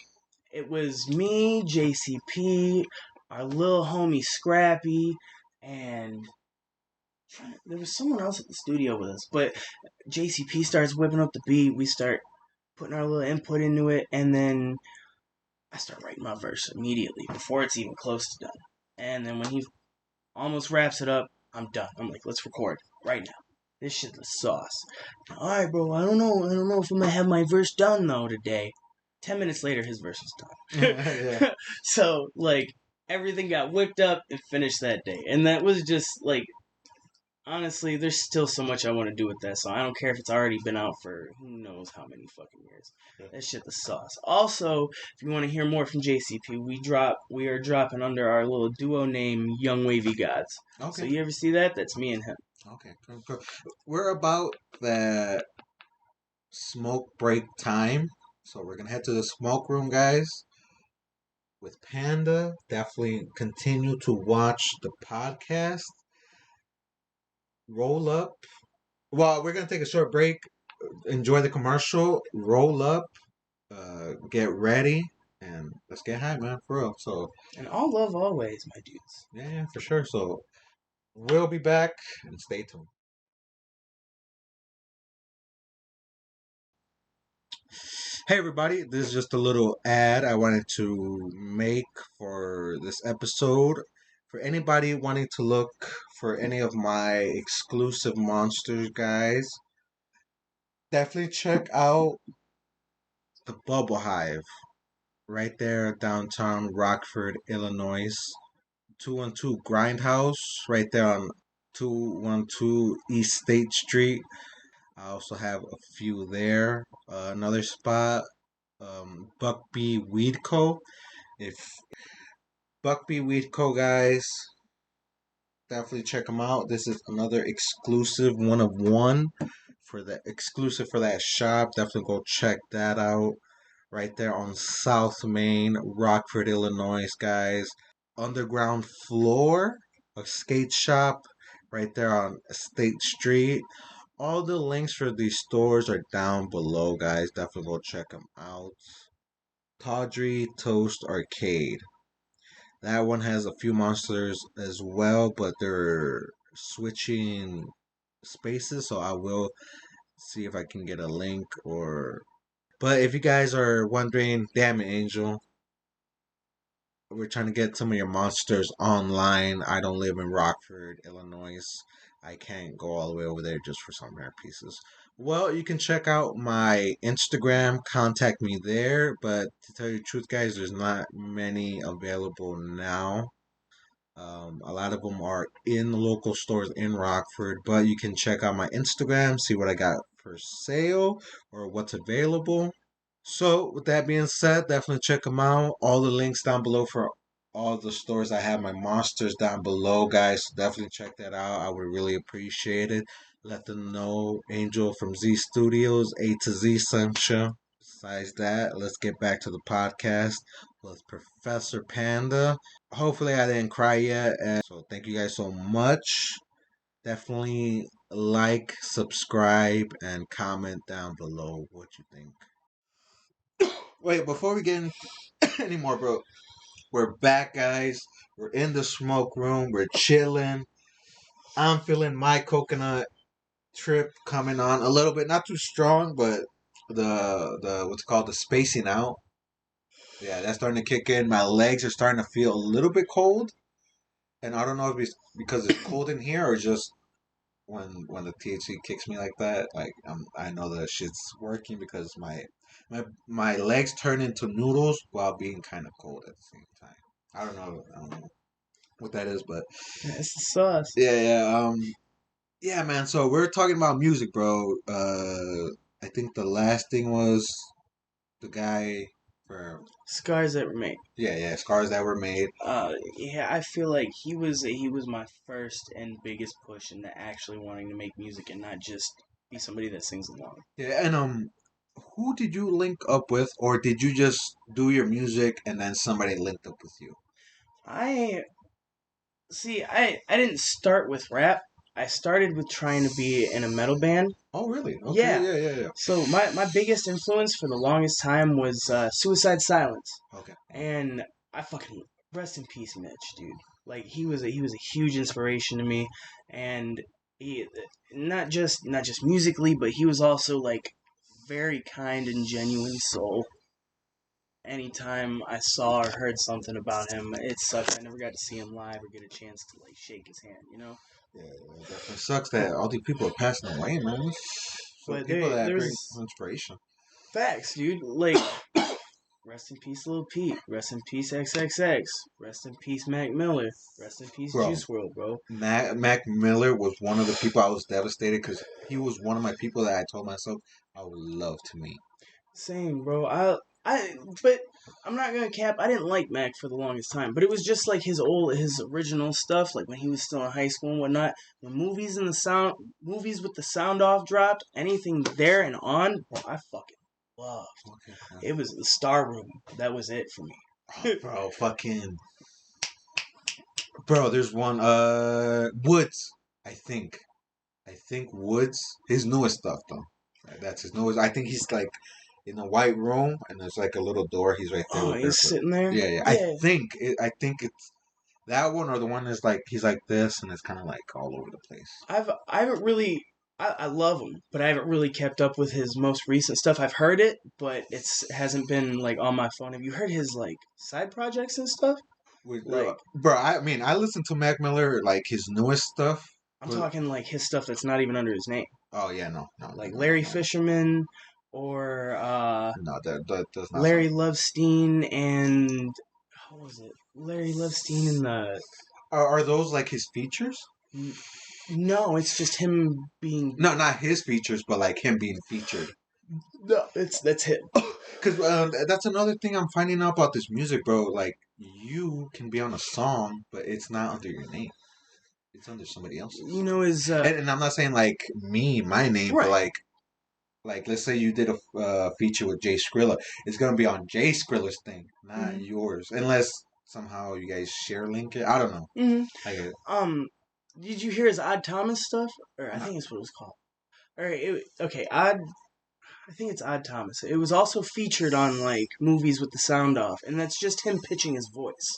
it was me, JCP, our little homie Scrappy, and there was someone else at the studio with us. But JCP starts whipping up the beat. We start putting our little input into it, and then I start writing my verse immediately before it's even close to done. And then when he almost wraps it up, I'm done. I'm like, let's record right now. This shit's the sauce. All right, bro. I don't know if I'm gonna have my verse done though today. 10 minutes later, his verse is done. Yeah. So like everything got whipped up and finished that day, and that was just like honestly, there's still so much I want to do with that song. I don't care if it's already been out for who knows how many fucking years. That shit the sauce. Also, if you want to hear more from JCP, we are dropping under our little duo name, Young Wavy Gods. Okay. So you ever see that? That's me and him. Okay, cool. We're about that smoke break time, so we're gonna head to the smoke room, guys. With Panda, definitely continue to watch the podcast. Roll up. Well, we're gonna take a short break. Enjoy the commercial. Roll up. Get ready, and let's get high, man, for real. So, and all love always, my dudes. Yeah, for sure. So we'll be back, and stay tuned. Hey everybody, this is just a little ad I wanted to make for this episode. For anybody wanting to look for any of my exclusive monsters, guys, definitely check out the Bubble Hive right there downtown Rockford, Illinois. 212 Grindhouse right there on 212 East State Street. I also have a few there. Another spot, Buckbee Weed Co. If Buckbee Weed Co. guys, definitely check them out. This is another exclusive one of one for the exclusive for that shop. Definitely go check that out. Right there on South Main, Rockford, Illinois, guys. Underground floor, a skate shop right there on State Street. All the links for these stores are down below, guys. Definitely go check them out. Tawdry Toast Arcade. That one has a few monsters as well, but they're switching spaces, so I will see if I can get a link or. But if you guys are wondering, damn it, Angel, we're trying to get some of your monsters online. I don't live in Rockford, Illinois. I can't go all the way over there just for some rare pieces. Well, you can check out my Instagram, contact me there. But to tell you the truth, guys, there's not many available now. A lot of them are in local stores in Rockford, but you can check out my Instagram, see what I got for sale or what's available. So, with that being said, definitely check them out. All the links down below for all the stores. I have my monsters down below, guys. So definitely check that out. I would really appreciate it. Let them know Angel from Z Studios, A to Z Sunshine. Besides that, let's get back to the podcast with Professor Panda. Hopefully, I didn't cry yet. So, thank you guys so much. Definitely like, subscribe, and comment down below what you think. Wait, before we get in anymore, bro, we're back, guys. We're in the smoke room. We're chilling. I'm feeling my coconut trip coming on a little bit, not too strong, but the what's called the spacing out. Yeah, that's starting to kick in. My legs are starting to feel a little bit cold, and I don't know if it's because it's cold in here or just when the THC kicks me like that. Like I know that shit's working because my legs turn into noodles while being kind of cold at the same time. I don't know what that is, but it's the sauce. Yeah, man. So we're talking about music, bro. I think the last thing was the guy for Scars That Were Made. Yeah, scars that were made. Yeah, I feel like he was my first and biggest push into actually wanting to make music and not just be somebody that sings along. Yeah, and who did you link up with, or did you just do your music and then somebody linked up with you? I didn't start with rap. I started with trying to be in a metal band. Oh, really? Okay, yeah. So my biggest influence for the longest time was Suicide Silence. Okay. And I fucking rest in peace, Mitch, dude. Like he was a huge inspiration to me, and he not just musically, but he was also like very kind and genuine soul. Anytime I saw or heard something about him, it sucks. I never got to see him live or get a chance to like shake his hand, you know. Yeah, it definitely sucks that all these people are passing away, man. So But people that bring there's inspiration. facts, dude. Like Rest in peace, Lil Peep. Rest in peace, XXX. Rest in peace, Mac Miller. Rest in peace, Bro, Juice World, bro. Mac Miller was one of the people I was devastated because he was one of my people that I told myself I would love to meet. Same, bro. But I'm not gonna cap. I didn't like Mac for the longest time, but it was just like his original stuff, like when he was still in high school and whatnot. When movies with the sound off dropped, anything there and on, bro, I fucking loved. Okay, It was the Star Room. That was it for me. oh, bro, fucking bro. There's one. Woods. I think. I think Woods. His newest stuff though. That's his newest. I think he's like in a white room and there's like a little door. He's right there Oh, with he's barefoot. sitting there. Yeah, yeah. Yeah. I think it's that one or the one is like he's like this and it's kind of like all over the place. I haven't really. I love him, but I haven't really kept up with his most recent stuff. I've heard it, but it's hasn't been like on my phone. Have you heard his like side projects and stuff? Like Bro, I mean, I listened to Mac Miller like his newest stuff. I'm talking like his stuff that's not even under his name. Oh yeah, no, Like no, Larry no. Fisherman or No, that does not. Larry Sound... Lovestein and how was it? Larry Lovestein and the Are those like his features? no, it's just him being No, not his features, but like him being featured. no, that's him. Because that's another thing I'm finding out about this music, bro. Like you can be on a song, but it's not under your name. It's under somebody else's. You know his and I'm not saying like my name, right. but like let's say you did a feature with Jay Skrilla, it's gonna be on Jay Skrilla's thing, not yours, unless somehow you guys share link it. I don't know. Mm-hmm. I get it. Did you hear his Odd Thomas stuff? Or I think it's what it was called. All right, okay, Odd. I think it's Odd Thomas. It was also featured on like movies with the sound off, and that's just him pitching his voice,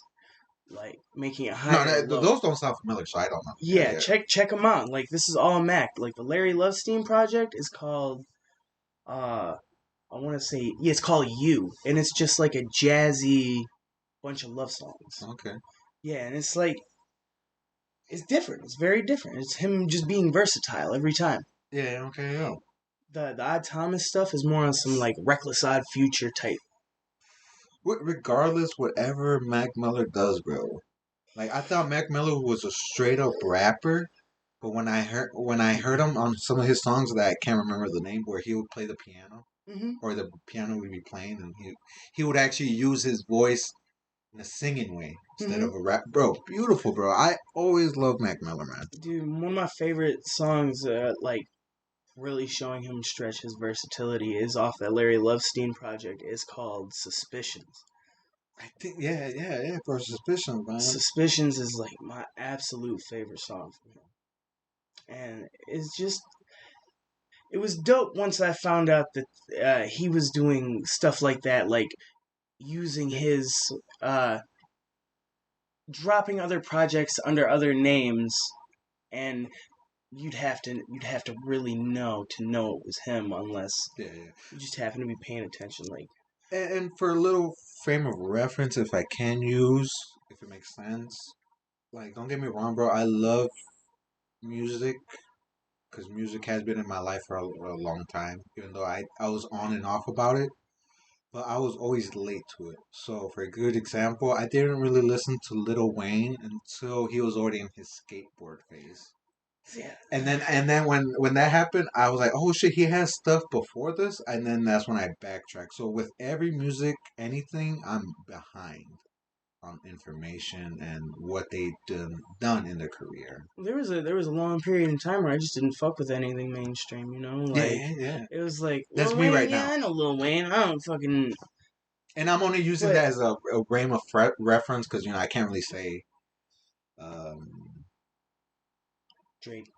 like making it higher. No, those don't sound familiar, so I don't know. Yeah, check them out. Like this is all Mac. Like the Larry Lovestein project is called. I want to say it's called You, and it's just like a jazzy bunch of love songs. Okay. Yeah, and it's like it's different. It's very different. It's him just being versatile every time. Yeah. Okay. Yeah. The Odd Thomas stuff is more on some like Reckless Odd Future type. Regardless, whatever Mac Miller does, bro. Like I thought Mac Miller was a straight up rapper, but when I heard him on some of his songs that I can't remember the name, where he would play the piano, or the piano would be playing, and he would actually use his voice in a singing way instead of a rap. Bro, beautiful, bro. I always love Mac Miller, man. Dude, one of my favorite songs, like really showing him stretch his versatility, is off that Larry Lovestein project. It's called Suspicions. I think, yeah, bro. Suspicion, man. Suspicions is like my absolute favorite song from him. And it's just, it was dope once I found out that he was doing stuff like that, like using his, dropping other projects under other names, and you'd have to really know to know it was him, unless you just happen to be paying attention. Like, and for a little frame of reference, if I can use, if it makes sense, like don't get me wrong, bro. I love music because music has been in my life for a long time. Even though I was on and off about it, but I was always late to it. So for a good example, I didn't really listen to Lil Wayne until he was already in his skateboard phase. yeah. And then when that happened, I was like, oh shit, he has stuff before this, and then that's when I backtrack. So with every music, anything, I'm behind on information and what they done in their career. There was a long period in time where I just didn't fuck with anything mainstream, you know? Like, yeah. It was like, that's Lil me Wayne, right yeah, now. I know Lil Wayne. I don't fucking. And I'm only using that as a frame of reference because I can't really say. Drake.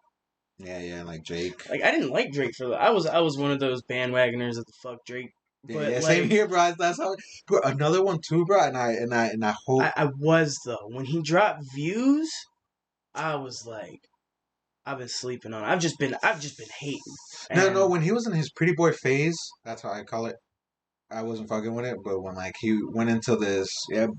Yeah, like Drake. Like I didn't like Drake for I was one of those bandwagoners that the fuck Drake. But yeah, same here, bro. That's how. Bro, another one too, bro. And I hope I was though when he dropped Views, I was like, I've been sleeping on. I've just been hating. No. When he was in his pretty boy phase, that's how I call it. I wasn't fucking with it, but when like he went into this,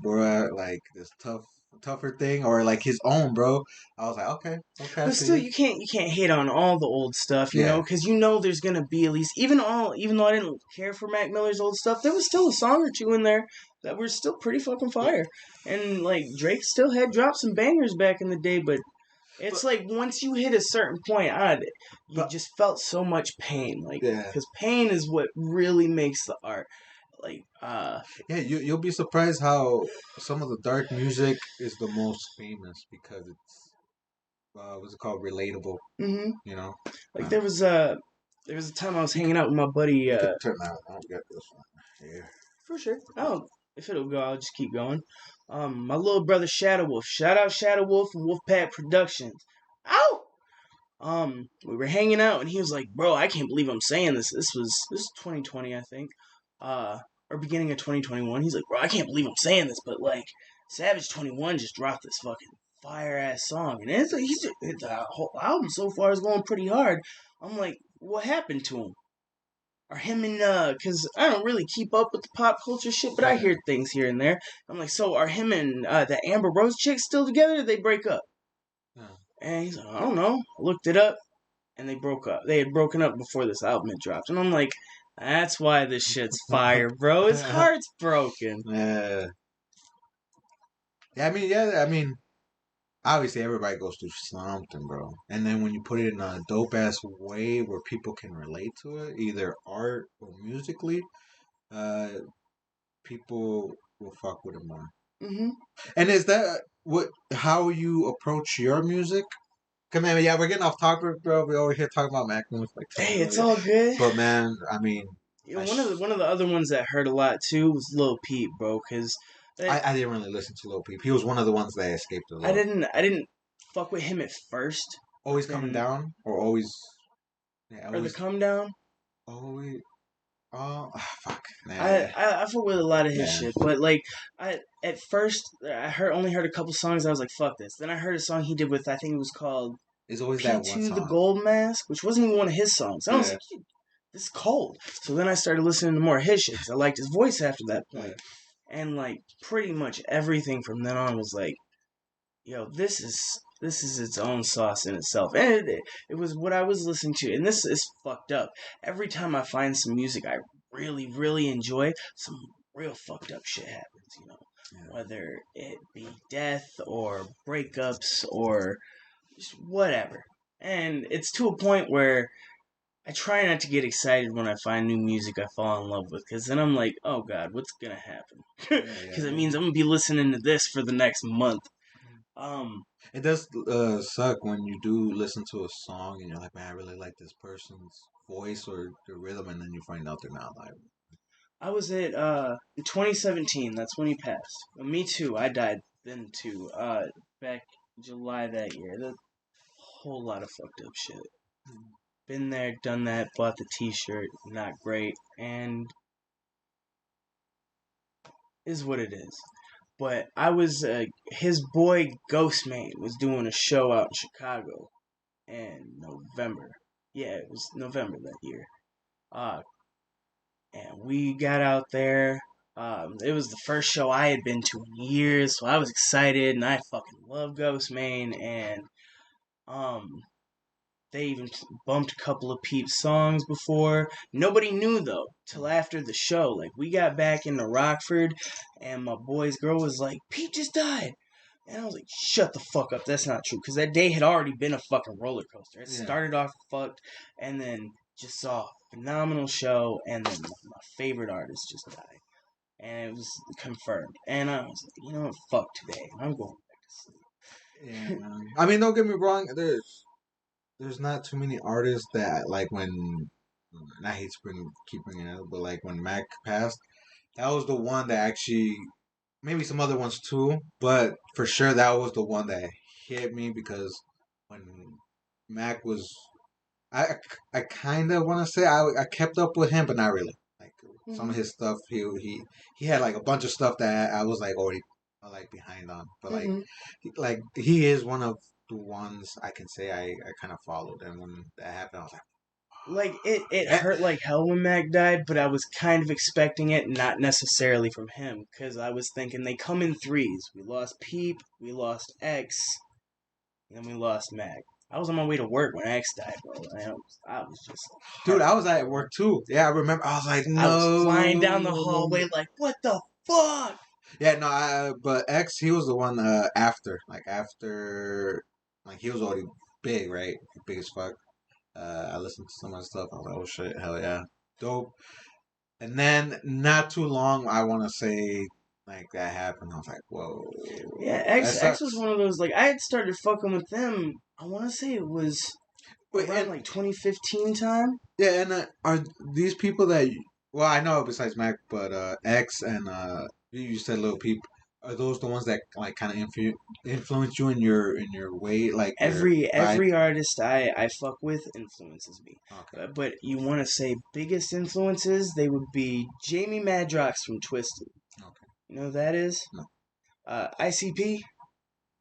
bro, like this tough tougher thing or like his own, bro. I was like, okay, I But see still, you. you can't hate on all the old stuff, you know, Yeah. because there's gonna be at least even though I didn't care for Mac Miller's old stuff, there was still a song or two in there that were still pretty fucking fire, and like Drake still had dropped some bangers back in the day, but it's But, like once you hit a certain point on it, you but just felt so much pain, like yeah, because pain is what really makes the art, like yeah. You'll be surprised how some of the dark music is the most famous because it's what's it called, relatable. hmm You know. like Uh, there was a time I was you could hanging out with my buddy. you could turn that. I don't get this one here. For sure. If it'll go, I'll just keep going. My little brother Shadow Wolf. Shout out Shadow Wolf and Wolfpack Productions. Ow! We were hanging out and he was like, "Bro, I can't believe I'm saying this. This is 2020, I think, or beginning of 2021." He's like, "Bro, I can't believe I'm saying this, but like, Savage 21 just dropped this fucking fire ass song, and the whole album so far is going pretty hard." I'm like, "What happened to him?" Or him and because I don't really keep up with the pop culture shit, but I Yeah. hear things here and there. I'm like, so are him and the Amber Rose chick still together? Or did they break up? Yeah. And he's like, I don't know. I looked it up, and they broke up. They had broken up before this album had dropped, and I'm like, that's why this shit's fire, bro. His heart's broken. Yeah. Yeah. I mean, yeah. I mean, obviously everybody goes through something, bro. And then when you put it in a dope ass way where people can relate to it, either art or musically, uh, people will fuck with it more. hmm And is that what how you approach your music? Cause man, yeah, we're getting off topic, bro. We over here talking about Mac moves like 10 Hey, it's million. all good. But man, I mean, You know, one of the other ones that hurt a lot too was Lil Peep, bro, because I didn't really listen to Lil Peep. He was one of the ones that escaped a little. I didn't fuck with him at first, but Always coming then down, or always, yeah, or the always, come down. always. Oh, fuck. I fuck with a lot of his Yeah. shit, but like I at first I only heard a couple songs. I was like, fuck this. Then I heard a song he did with I think it was called It's always that one P2 the song. Gold Mask, which wasn't even one of his songs. And I was Yeah. like, this is cold. So then I started listening to more of his shit because I liked his voice after that point. And like pretty much everything from then on was like, yo, this is its own sauce in itself, and it was what I was listening to. And this is fucked up. Every time I find some music I really really enjoy, some real fucked up shit happens. Yeah. Whether it be death or breakups or just whatever. And it's to a point where I try not to get excited when I find new music I fall in love with, because then I'm like, oh god, what's gonna happen? Because it means I'm gonna be listening to this for the next month. Um, It does suck when you do listen to a song and you're like, man, I really like this person's voice or the rhythm, and then you find out they're not like. I was at in 2017. That's when he passed. Me too. I died then too. Back July that year. A whole lot of fucked up shit. Been there, done that. Bought the T-shirt. Not great, and is what it is. But I was his boy Ghostmane was doing a show out in Chicago in November. Yeah, it was November that year. Uh, and we got out there. It was the first show I had been to in years, so I was excited, and I fucking love Ghostmane. And um, they even bumped a couple of Peep's songs before. Nobody knew though till after the show. Like we got back into Rockford, and my boy's girl was like, "Pete just died." And I was like, shut the fuck up. That's not true. Because that day had already been a fucking roller coaster. It started off fucked, and then just saw a phenomenal show, and then my favorite artist just died. And it was confirmed. And I was like, you know what? Fuck today. I'm going back to sleep. Yeah, man. I mean, don't get me wrong. There's not too many artists that like when. And I hate to keep bringing it up, but like when Mac passed, that was the one that actually maybe some other ones too, but for sure that was the one that hit me because when Mac was, I I kind of want to say I kept up with him, but not really. Like some of his stuff, he had like a bunch of stuff that I was like already like behind on, but like he is one of the ones I can say I kind of followed, and when that happened, I was like, Like, it hurt like hell when Mac died, but I was kind of expecting it, not necessarily from him, because I was thinking they come in threes. We lost Peep, we lost X, and then we lost Mac. I was on my way to work when X died, bro. I was just Dude, I was at work too. Yeah, I remember. I was like, I was no. flying down the hallway like, what the fuck? Yeah, no. But X, he was the one after, like he was already big, right? Big as fuck. I listened to some of his stuff. I was like, oh shit, hell yeah, dope. And then not too long, I want to say like that happened. I was like, whoa, Yeah, that X was sucks. one of those, like, I had started fucking with them, I want to say it was Wait, around and like 2015 time. yeah, and are these people that? Well, I know besides Mac, but X and you said Little Peep. Are those the ones that like kind of influence you in your way, like your vibe? Every artist I fuck with influences me. Okay. But you want to say biggest influences, they would be Jamie Madrox from Twisted. Okay. You know who that is? No. ICP,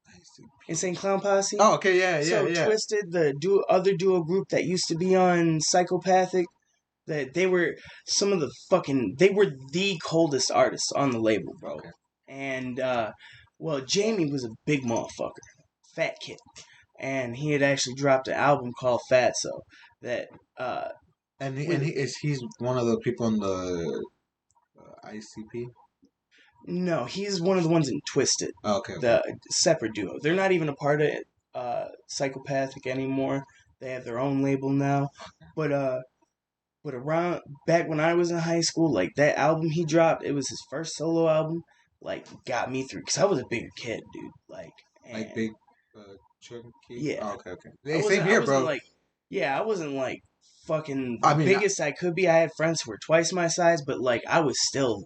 I see. Insane Clown Posse. Oh, okay, yeah, yeah, So yeah. Twisted, the other duo group that used to be on Psychopathic, that they were some of the fucking they were the coldest artists on the label, bro. Okay. And well, Jamie was a big motherfucker, fat kid, and he had actually dropped an album called Fatso that And he's one of the people in the ICP. no, he's one of the ones in Twisted, Oh, okay, okay. the separate duo. They're not even a part of Psychopathic anymore. They have their own label now, but around back when I was in high school, like that album he dropped, it was his first solo album. Like got me through because I was a bigger kid, dude. Like And big, chunky. yeah, Oh, okay, okay. Hey, same here, bro. I wasn't like fucking I the mean, biggest I could be. I had friends who were twice my size, but like I was still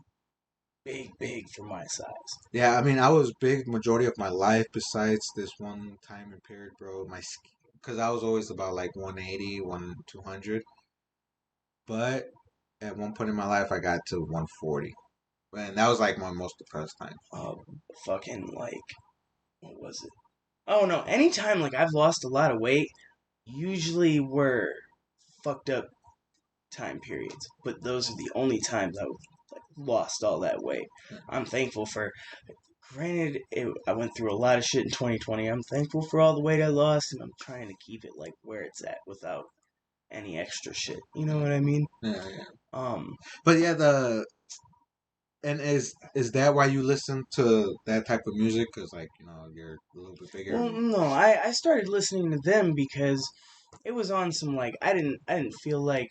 big for my size. yeah, I mean, I was big majority of my life. Besides this one time and period, bro. Because I was always about like 180, 200. But at one point in my life, I got to 140, and that was like my most depressed time. Uh, fucking like what was it? Oh no! Anytime like I've lost a lot of weight, usually were fucked up time periods, but those are the only times I've like, lost all that weight. I'm thankful for. Granted, I went through a lot of shit in 2020. I'm thankful for all the weight I lost, and I'm trying to keep it like where it's at without any extra shit. You know what I mean? Yeah, yeah. Um, But yeah, the and is that why you listen to that type of music? Because like you're a little bit bigger. well, no, I started listening to them because it was on some like I didn't feel like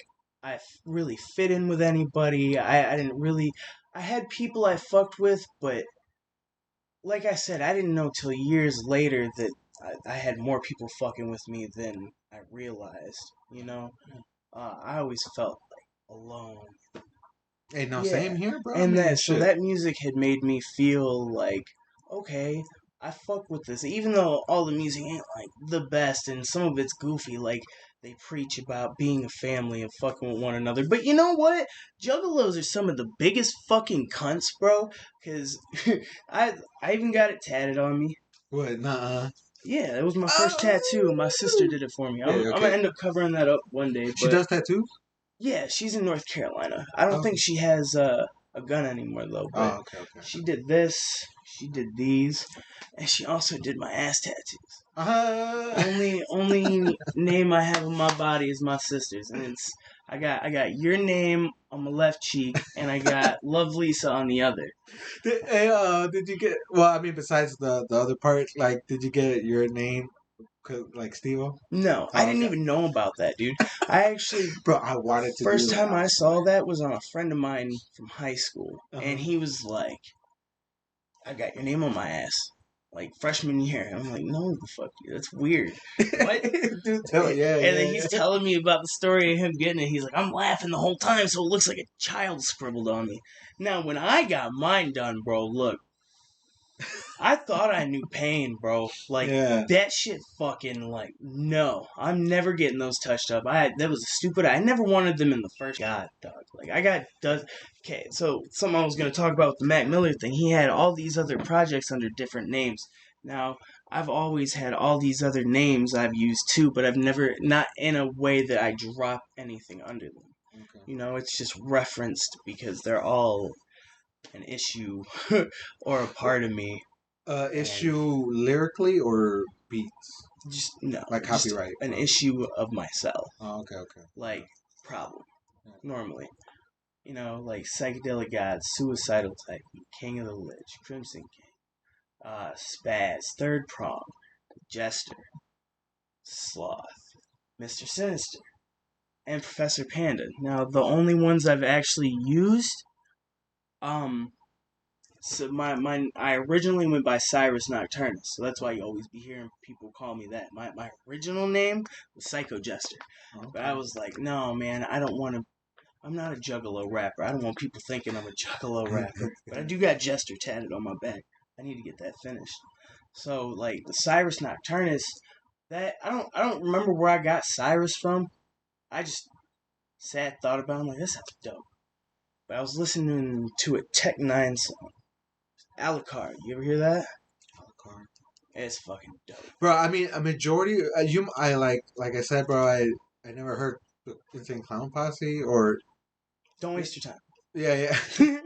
really fit in with anybody. I didn't really I had people I fucked with, but like I said, I didn't know till years later that I had more people fucking with me than I realized. You know, I always felt like alone. Hey, no, Yeah, same here, bro. I and mean, that so shit. that music had made me feel like okay, I fuck with this, even though all the music ain't like the best, and some of it's goofy, like they preach about being a family and fucking with one another. But you know what? Juggalos are some of the biggest fucking cunts, bro. Cause I even got it tatted on me. What? Nah. Yeah, it was my first tattoo. My sister Oh. did it for me. Yeah. I'm gonna Okay. end up covering that up one day, She but does tattoos. yeah, she's in North Carolina. I don't think Okay. she has a gun anymore though, but Oh, okay, okay. she did this, she did these, and she also did my ass tattoos. Uh, Only name I have on my body is my sister's, and it's I got your name on my left cheek, and I got Love Lisa on the other. did you get? Well, I mean, besides the other part, like, did you get your name, like Steve-O? No, I Oh, didn't okay. even know about that, dude. I actually Bro, I wanted to do first that. time I saw that was on a friend of mine from high school, and Uh-huh. he was like, "I got your name on my ass." Like freshman year, and I'm like, no, the fuck, dude, that's weird. What? Dude, tell yeah, And then yeah, he's yeah. telling me about the story of him getting it. He's like, I'm laughing the whole time, so it looks like a child scribbled on me. Now, when I got mine done, bro, look, I thought I knew pain, bro. Like Yeah. that shit, fucking like no, I'm never getting those touched up. That was a stupid. I never wanted them in the first. God, dog. Like I got does. Okay, so something I was gonna talk about with the Mac Miller thing. He had all these other projects under different names. Now, I've always had all these other names I've used too, but I've never, not in a way that I drop anything under them. Okay. You know, it's just referenced because they're all an issue or a part of me. And Issue lyrically or beats? just, no, Like just copyright? an Or... issue of myself. Oh, okay, okay. Like, problem, Yeah. normally. You know, like Psychedelic Gods, Suicidal Type, King of the Lich, Crimson King, Spaz, Third Prong, Jester, Sloth, Mr. Sinister, and Professor Panda. Now, the only ones I've actually used, um, so I originally went by Cyrus Nocturnus, so that's why you always be hearing people call me that. My original name was Psycho Jester, but I Okay. was like, no, man, I don't want to. I'm not a Juggalo rapper. I don't want people thinking I'm a Juggalo rapper, but I do got Jester tatted on my back. I need to get that finished. So like the Cyrus Nocturnus, that I don't remember where I got Cyrus from. I just sat thought about it. I'm like, this sounds dope. But I was listening to a Tech Nine song, Alucard. You ever hear that? Alucard. It's fucking dope. Bro, I mean, a majority. I like I said, bro. I never heard the Insane Clown Posse or. Don't waste your time. Yeah, yeah.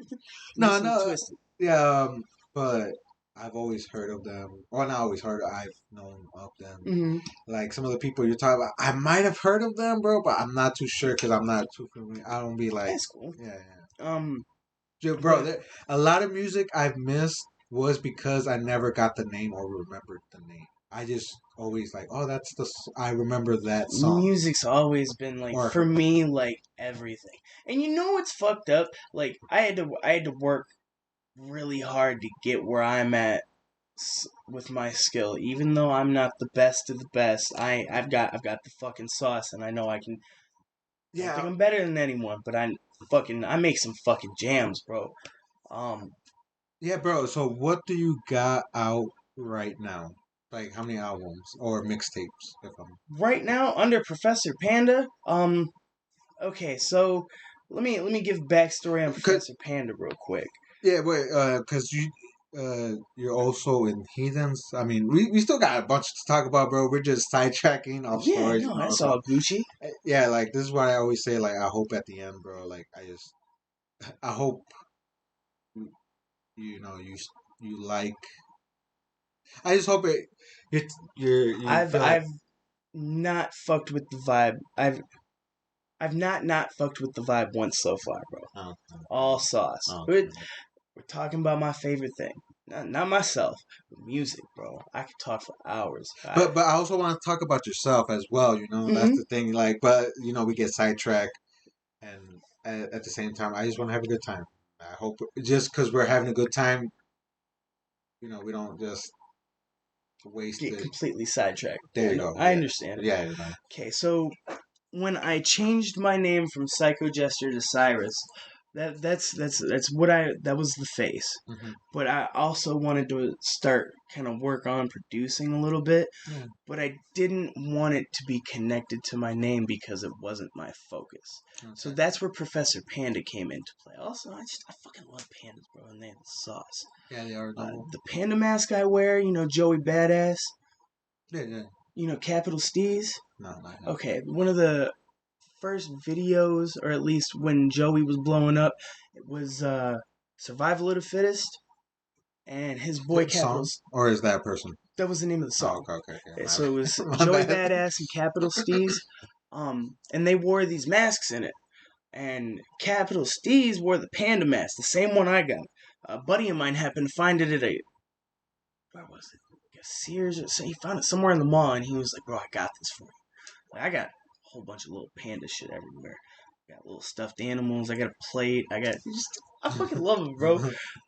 No, Listen to no. Twisted. Yeah, but I've always heard of them. Well, not always heard. I've known of them. Mm-hmm. Like some of the people you're talking about, I might have heard of them, bro, but I'm not too sure because I'm not too familiar. I don't be like, That's cool. yeah, yeah. Bro, But a lot of music I've missed was because I never got the name or remembered the name. I just always like, oh, that's I remember that song. music's always been like Or for me like everything. And you know what's fucked up? Like I had to work really hard to get where I'm at with my skill. Even though I'm not the best of the best, I've got the fucking sauce, and I know I can. I don't think yeah, I'm better than anyone, but I make some fucking jams, bro. Um, yeah, bro. So what do you got out right now? Like how many albums or mixtapes? If I'm right now under Professor Panda. Okay, so let me give backstory on cause Professor Panda real quick. yeah, wait, cause you're also in Heathens. I mean, we still got a bunch to talk about, bro. We're just sidetracking off Yeah, stories, no, that's all Gucci. Yeah, like this is why I always say, like, I hope at the end, bro. Like, I hope you know you like. I just hope you I've feel like I've not fucked with the vibe. I've not fucked with the vibe once so far, bro. oh, All sauce. oh, We're talking about my favorite thing. Not myself, but music, bro. I could talk for hours. but I also want to talk about yourself as well. You know, that's Mm-hmm. the thing. Like, but you know, we get sidetracked, and at the same time, I just want to have a good time. I hope just because we're having a good time, you know, we don't just waste Get it. completely sidetracked. There Yeah, you no, go. I Yeah, understand. yeah, you know. Okay, so when I changed my name from Psycho Jester to Cyrus, that's what that was the face. Hmm. But I also wanted to start kind of work on producing a little bit, Yeah. but I didn't want it to be connected to my name because it wasn't my focus. So Okay. that's where Professor Panda came into play. Also, I fucking love pandas, bro, and they have the sauce. Yeah, they are double. The panda mask I wear, Joey Badass, Yeah, yeah. Capital Steez. No, not him. Okay, one of the first videos, or at least when Joey was blowing up, it was Survival of the Fittest and his boy The song, Capitals. or is that person? That was the name of the Oh, song. okay, okay, okay. So it was My Joey bad. Badass and Capital Steez, and they wore these masks in it. And Capital Steez wore the panda mask, the same one I got. A buddy of mine happened to find it at where was it? Like a Sears or so. He found it somewhere in the mall, and he was like, "Bro, I got this for you." Like, I got a whole bunch of little panda shit everywhere. I got little stuffed animals. I got a plate. I fucking love them, bro.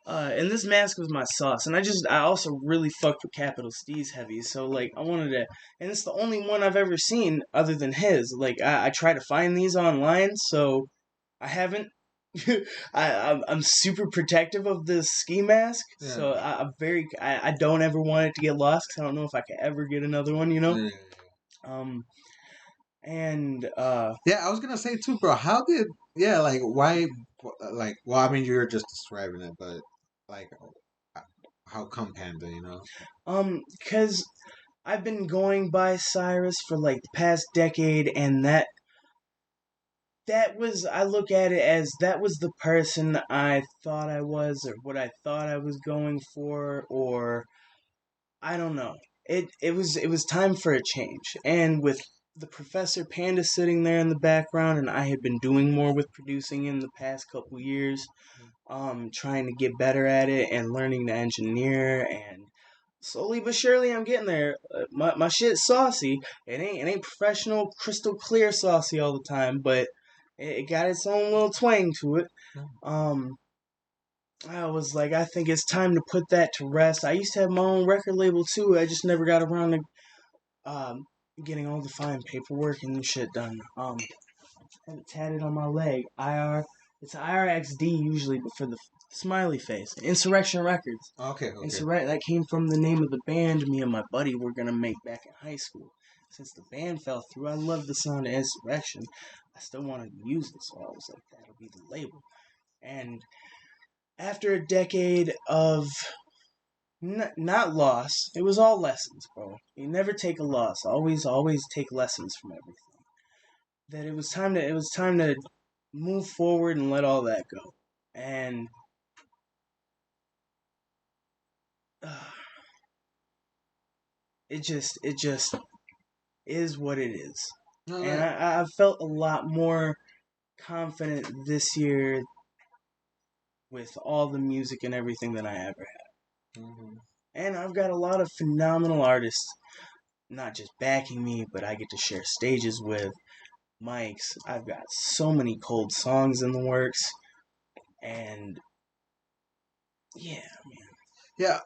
And this mask was my sauce. And I also really fucked with Capital Steez heavy. So, like, I wanted to, and it's the only one I've ever seen other than his. Like, I try to find these online, so I haven't. I'm super protective of this ski mask, Yeah. so I don't ever want it to get lost because I don't know if I could ever get another one, you know. Yeah. Um, and Yeah, I was gonna say too, bro. How did why like well, I mean you're just describing it, but like How come Panda? Because I've been going by Cyrus for like the past decade, and that was, I look at it as that was the person I thought I was, or what I thought I was going for, or I don't know. It was time for a change, and with the Professor Panda sitting there in the background, and I had been doing more with producing in the past couple years, trying to get better at it and learning to engineer, and slowly but surely I'm getting there. My shit's saucy. It ain't professional, crystal clear saucy all the time, but it got its own little twang to it. Um, I was like, I think it's time to put that to rest. I used to have my own record label too. I just never got around to um, getting all the fine paperwork and shit done. I have it tatted on my leg. It's IRXD usually, but for the smiley face. Insurrection Records. Okay, okay. That came from the name of the band me and my buddy were gonna make back in high school. Since the band fell through, I love the sound of Insurrection. I still wanted to use it, so I was like, that'll be the label. And after a decade of not loss, it was all lessons, bro. You never take a loss. Always take lessons from everything. That it was time to move forward and let all that go. And uh, it just is what it is. No, And that, I felt a lot more confident this year with all the music and everything that I ever had. hmm And I've got a lot of phenomenal artists, not just backing me, but I get to share stages with, mics. I've got so many cold songs in the works. And yeah, man. yeah.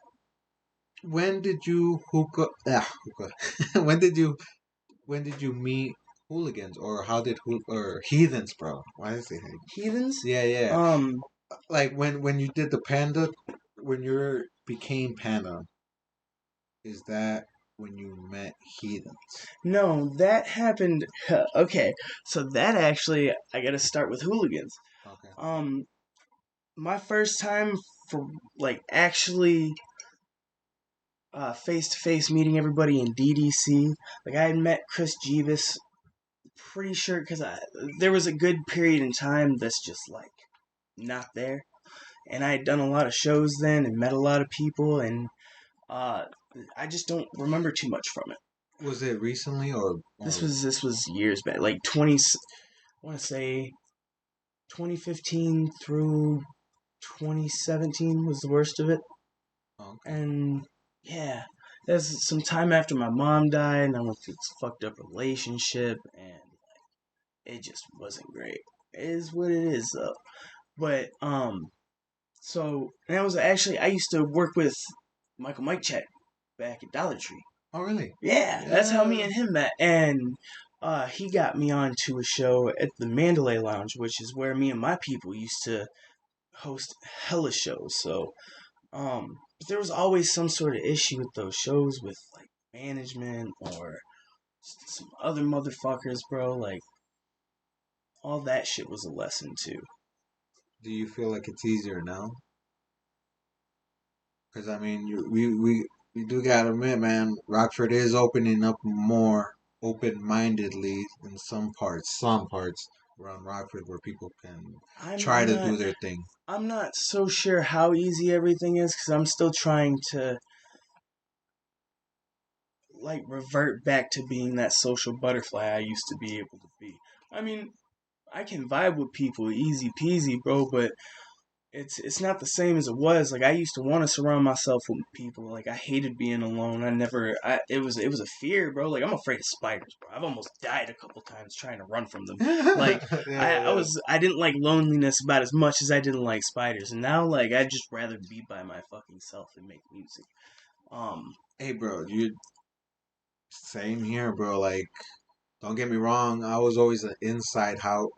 When did you hookah? Hookah. when did you meet hooligans, or how did or heathens, bro? Why did I say heathens? Heathens? Yeah, yeah. Um, Like when you did the Panda, when you became Panda, is that when you met heathens? no, that happened. Okay, so that actually, I gotta start with hooligans. Okay. Um, my first time for like actually face to face meeting everybody in DDC. Like I had met Chris Jeebus, pretty sure because there was a good period in time that's just like not there, and I had done a lot of shows then and met a lot of people, and uh, I just don't remember too much from it. Was it recently This was years back, like 20. I want to say 2015 through 2017 was the worst of it. okay? And yeah, that's some time after my mom died, and I went through this fucked up relationship, and it just wasn't great. It is what it is, though. But so and that was actually I used to work with Michael Mike Check back at Dollar Tree. Oh, really? Yeah, that's how me Yeah. and him met, and he got me onto a show at the Mandalay Lounge, which is where me and my people used to host hella shows. So but there was always some sort of issue with those shows with like management or some other motherfuckers, bro. Like all that shit was a lesson too. Do you feel like it's easier now? Because I mean, we do gotta admit, man, Rockford is opening up more open-mindedly in some parts around Rockford where people can I'm try I'm to not do their thing. I'm not so sure how easy everything is because I'm still trying to like revert back to being that social butterfly I used to be able to be. I mean, I can vibe with people easy peasy, bro, but it's not the same as it was. Like I used to want to surround myself with people. Like I hated being alone. It was a fear, bro. Like I'm afraid of spiders, bro. I've almost died a couple times trying to run from them. Like Yeah, yeah. I didn't like loneliness about as much as I didn't like spiders. And now like I'd just rather be by my fucking self and make music. Um Hey, bro, you same here, bro. Like, don't get me wrong. I was always an inside house.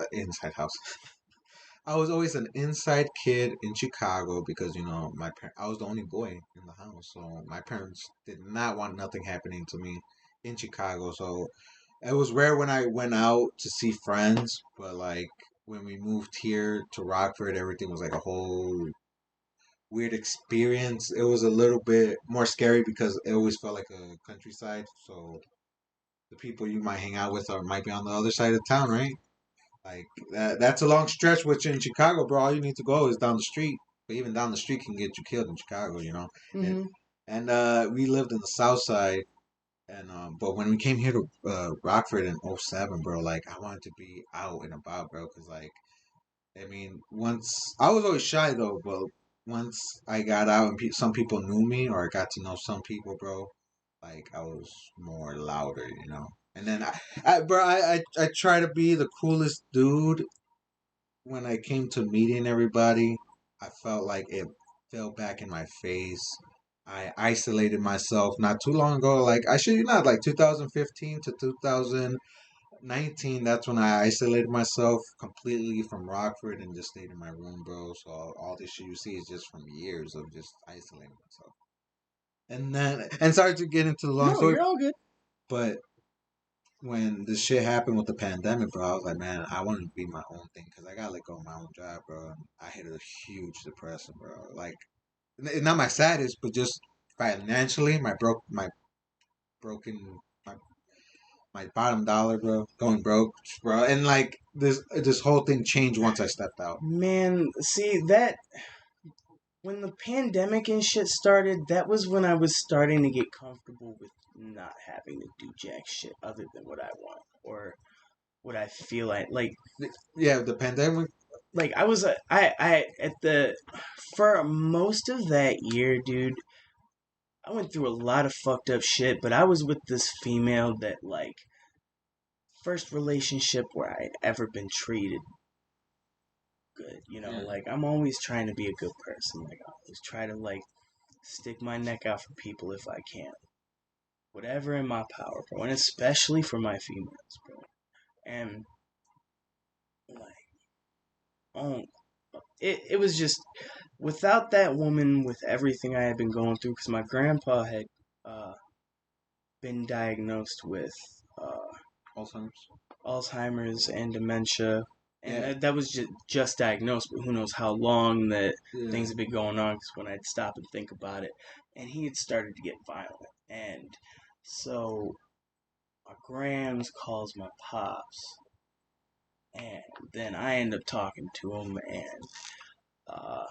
I was always an inside kid in Chicago because I was the only boy in the house, so my parents did not want nothing happening to me in Chicago. So it was rare when I went out to see friends, but like when we moved here to Rockford, everything was like a whole weird experience. It was a little bit more scary because it always felt like a countryside. So the people you might hang out with are might be on the other side of town, right? Like that's a long stretch. Which in Chicago, bro, all you need to go is down the street. But even down the street can get you killed in Chicago, you know. Mm-hmm. And we lived in the South Side, and but when we came here to Rockford in '07, bro, like I wanted to be out and about, bro, because like I mean, once I was always shy though, but once I got out and some people knew me or I got to know some people, bro, like I was more louder, you know. And then I try to be the coolest dude. When I came to meeting everybody, I felt like it fell back in my face. I isolated myself not too long ago. Like I should you not, like 2015 to 2019. That's when I isolated myself completely from Rockford and just stayed in my room, bro. So all this shit you see is just from years of just isolating myself. And then, and sorry to get into the long No, story, you're all good. but when this shit happened with the pandemic, bro, I was like, man, I want to be my own thing because I got to let go of my own job, bro. And I hit a huge depression, bro. Like, not my saddest, but just financially, my broken, my bottom dollar, bro, going broke, bro. And like this whole thing changed once I stepped out. Man, see that when the pandemic and shit started, that was when I was starting to get comfortable with not having to do jack shit other than what I want or what I feel Yeah, the pandemic. like I was I at the for most of that year, dude. I went through a lot of fucked up shit, but I was with this female that like first relationship where I'd ever been treated good. You know, Yeah, like I'm always trying to be a good person. Like I always try to like stick my neck out for people if I can. Whatever in my power, bro. And especially for my females, bro. And like oh it was just without that woman with everything I had been going through because my grandpa had uh been diagnosed with uh Alzheimer's. Alzheimer's and dementia, and Yeah, that was just diagnosed. But who knows how long that yeah, things have been going on? Because when I'd stop and think about it, and he had started to get violent, and so my grams calls my pops, and then I end up talking to him, and uh,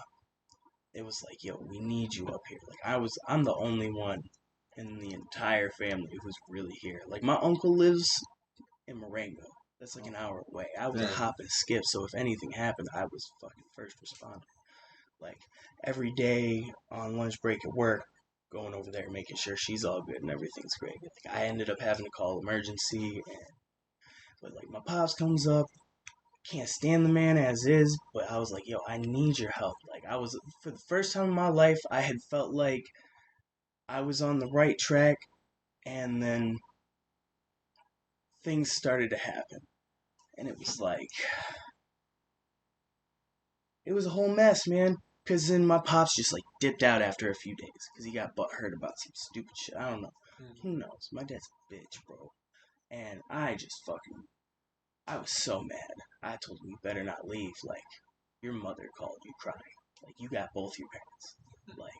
it was like, yo, we need you up here. Like I'm the only one in the entire family who's really here. Like my uncle lives in Marengo. That's like an hour away. I was a yeah. hop and skip, so if anything happened, I was fucking first responder. Like every day on lunch break at work, going over there making sure she's all good and everything's great. Like I ended up having to call emergency, and but like my pops comes up, can't stand the man as is, but I was like, yo, I need your help. Like I was for the first time in my life, I had felt like I was on the right track, and then things started to happen, and it was like it was a whole mess, man. Cause then my pops just like dipped out after a few days because he got butthurt about some stupid shit. I don't know. Who knows? My dad's a bitch, bro. And I just fucking, I was so mad. I told him you better not leave. Like your mother called you crying. Like you got both your parents, like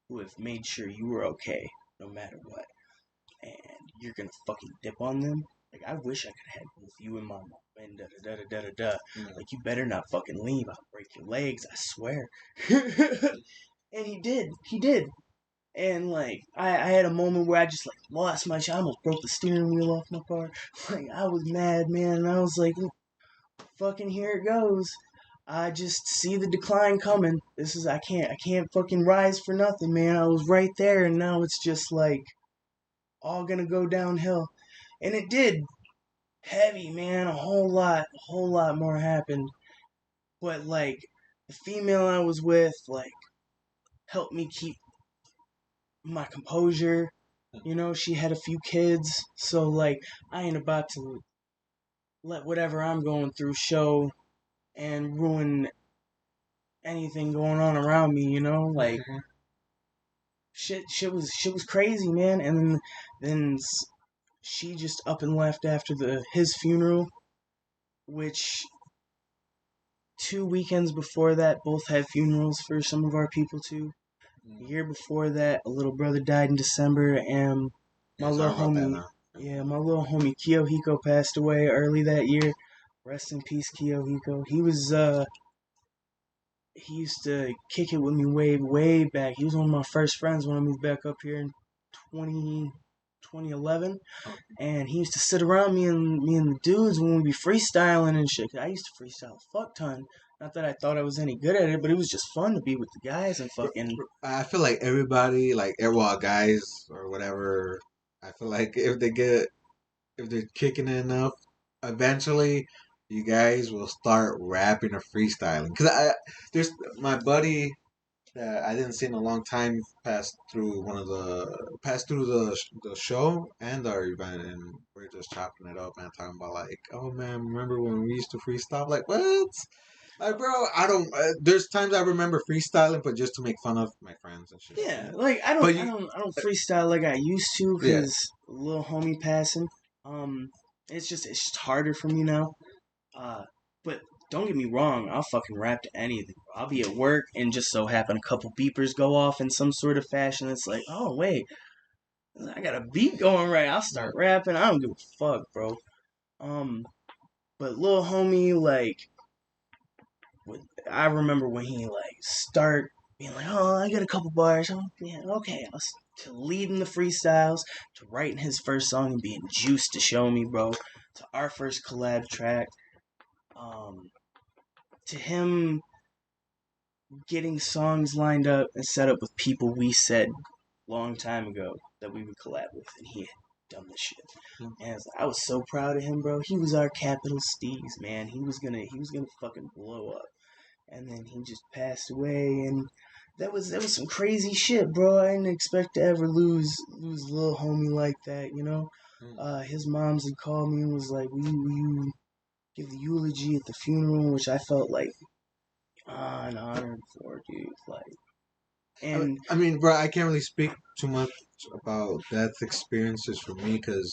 who have made sure you were okay no matter what, and you're gonna fucking dip on them. Like I wish I could have both you and my mom. And da da da da da da. Yeah. Like you better not fucking leave. I'll break your legs. I swear. And he did. He did. And like I had a moment where I just like lost my shit. I almost broke the steering wheel off my car. Like I was mad, man. And I was like, fucking here it goes. I just see the decline coming. This is I can't fucking rise for nothing, man. I was right there and now it's just like all gonna go downhill. And it did. Heavy, man. A whole lot more happened. But like the female I was with, like, helped me keep my composure. You know, she had a few kids, so like I ain't about to let whatever I'm going through show and ruin anything going on around me, you know? Like shit was crazy, man. And then she just up and left after the his funeral, which 2 weekends before that, both had funerals for some of our people too. The year before that, a little brother died in December, and my Yeah, sorry little about that homie, now. my little homie Kiyohiko passed away early that year. Rest in peace, Kiyohiko. He used to kick it with me way back. He was one of my first friends when I moved back up here in 2011. Oh, And he used to sit around me and the dudes when we'd be freestyling and shit. I used to freestyle a fuck ton. Not that I thought I was any good at it, but it was just fun to be with the guys and fucking. I feel like everybody, like well, guys or whatever, I feel like if they're kicking it enough, eventually you guys will start rapping or freestyling. Cause there's my buddy that I didn't see in a long time passed through the show and our event, and we're just chopping it up and talking about like, oh man, remember when we used to freestyle? Like what? Like bro, I don't. There's times I remember freestyling, but just to make fun of my friends and shit. Yeah, like I But don't, I you, don't, I don't freestyle like I used to yeah, because little homie passing. It's just harder for me now. But don't get me wrong, I'll fucking rap to anything. I'll be at work and just so happen a couple beepers go off in some sort of fashion. It's like, oh wait, I got a beat going right. I'll start rapping. I don't give a fuck, bro. Um, but little homie, like, I remember when he like start being like, oh, I got a couple bars. Oh, yeah, okay. To leading the freestyles, to writing his first song and being juiced to show me, bro. To our first collab track. Um, to him getting songs lined up and set up with people we said long time ago that we would collab with, and he had done this shit. And I was so proud of him, bro. He was our capital Steez, man. He was gonna fucking blow up, and then he just passed away, and that was some crazy shit, bro. I didn't expect to ever lose a little homie like that, you know. His moms had called me and was like, will you give the eulogy at the funeral?" Which I felt like honored for, dude. Like, and I mean, bro, I can't really speak too much about death experiences for me because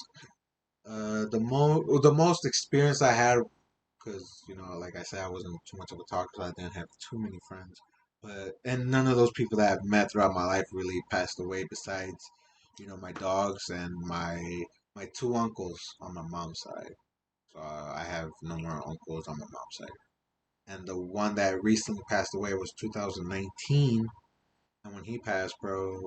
the most experience I had because like I said, I wasn't too much of a talker, so I didn't have too many friends. But and none of those people that I've met throughout my life really passed away. Besides, my dogs and my two uncles on my mom's side. So I have no more uncles on my mom's side. And the one that recently passed away was 2019. And when he passed, bro,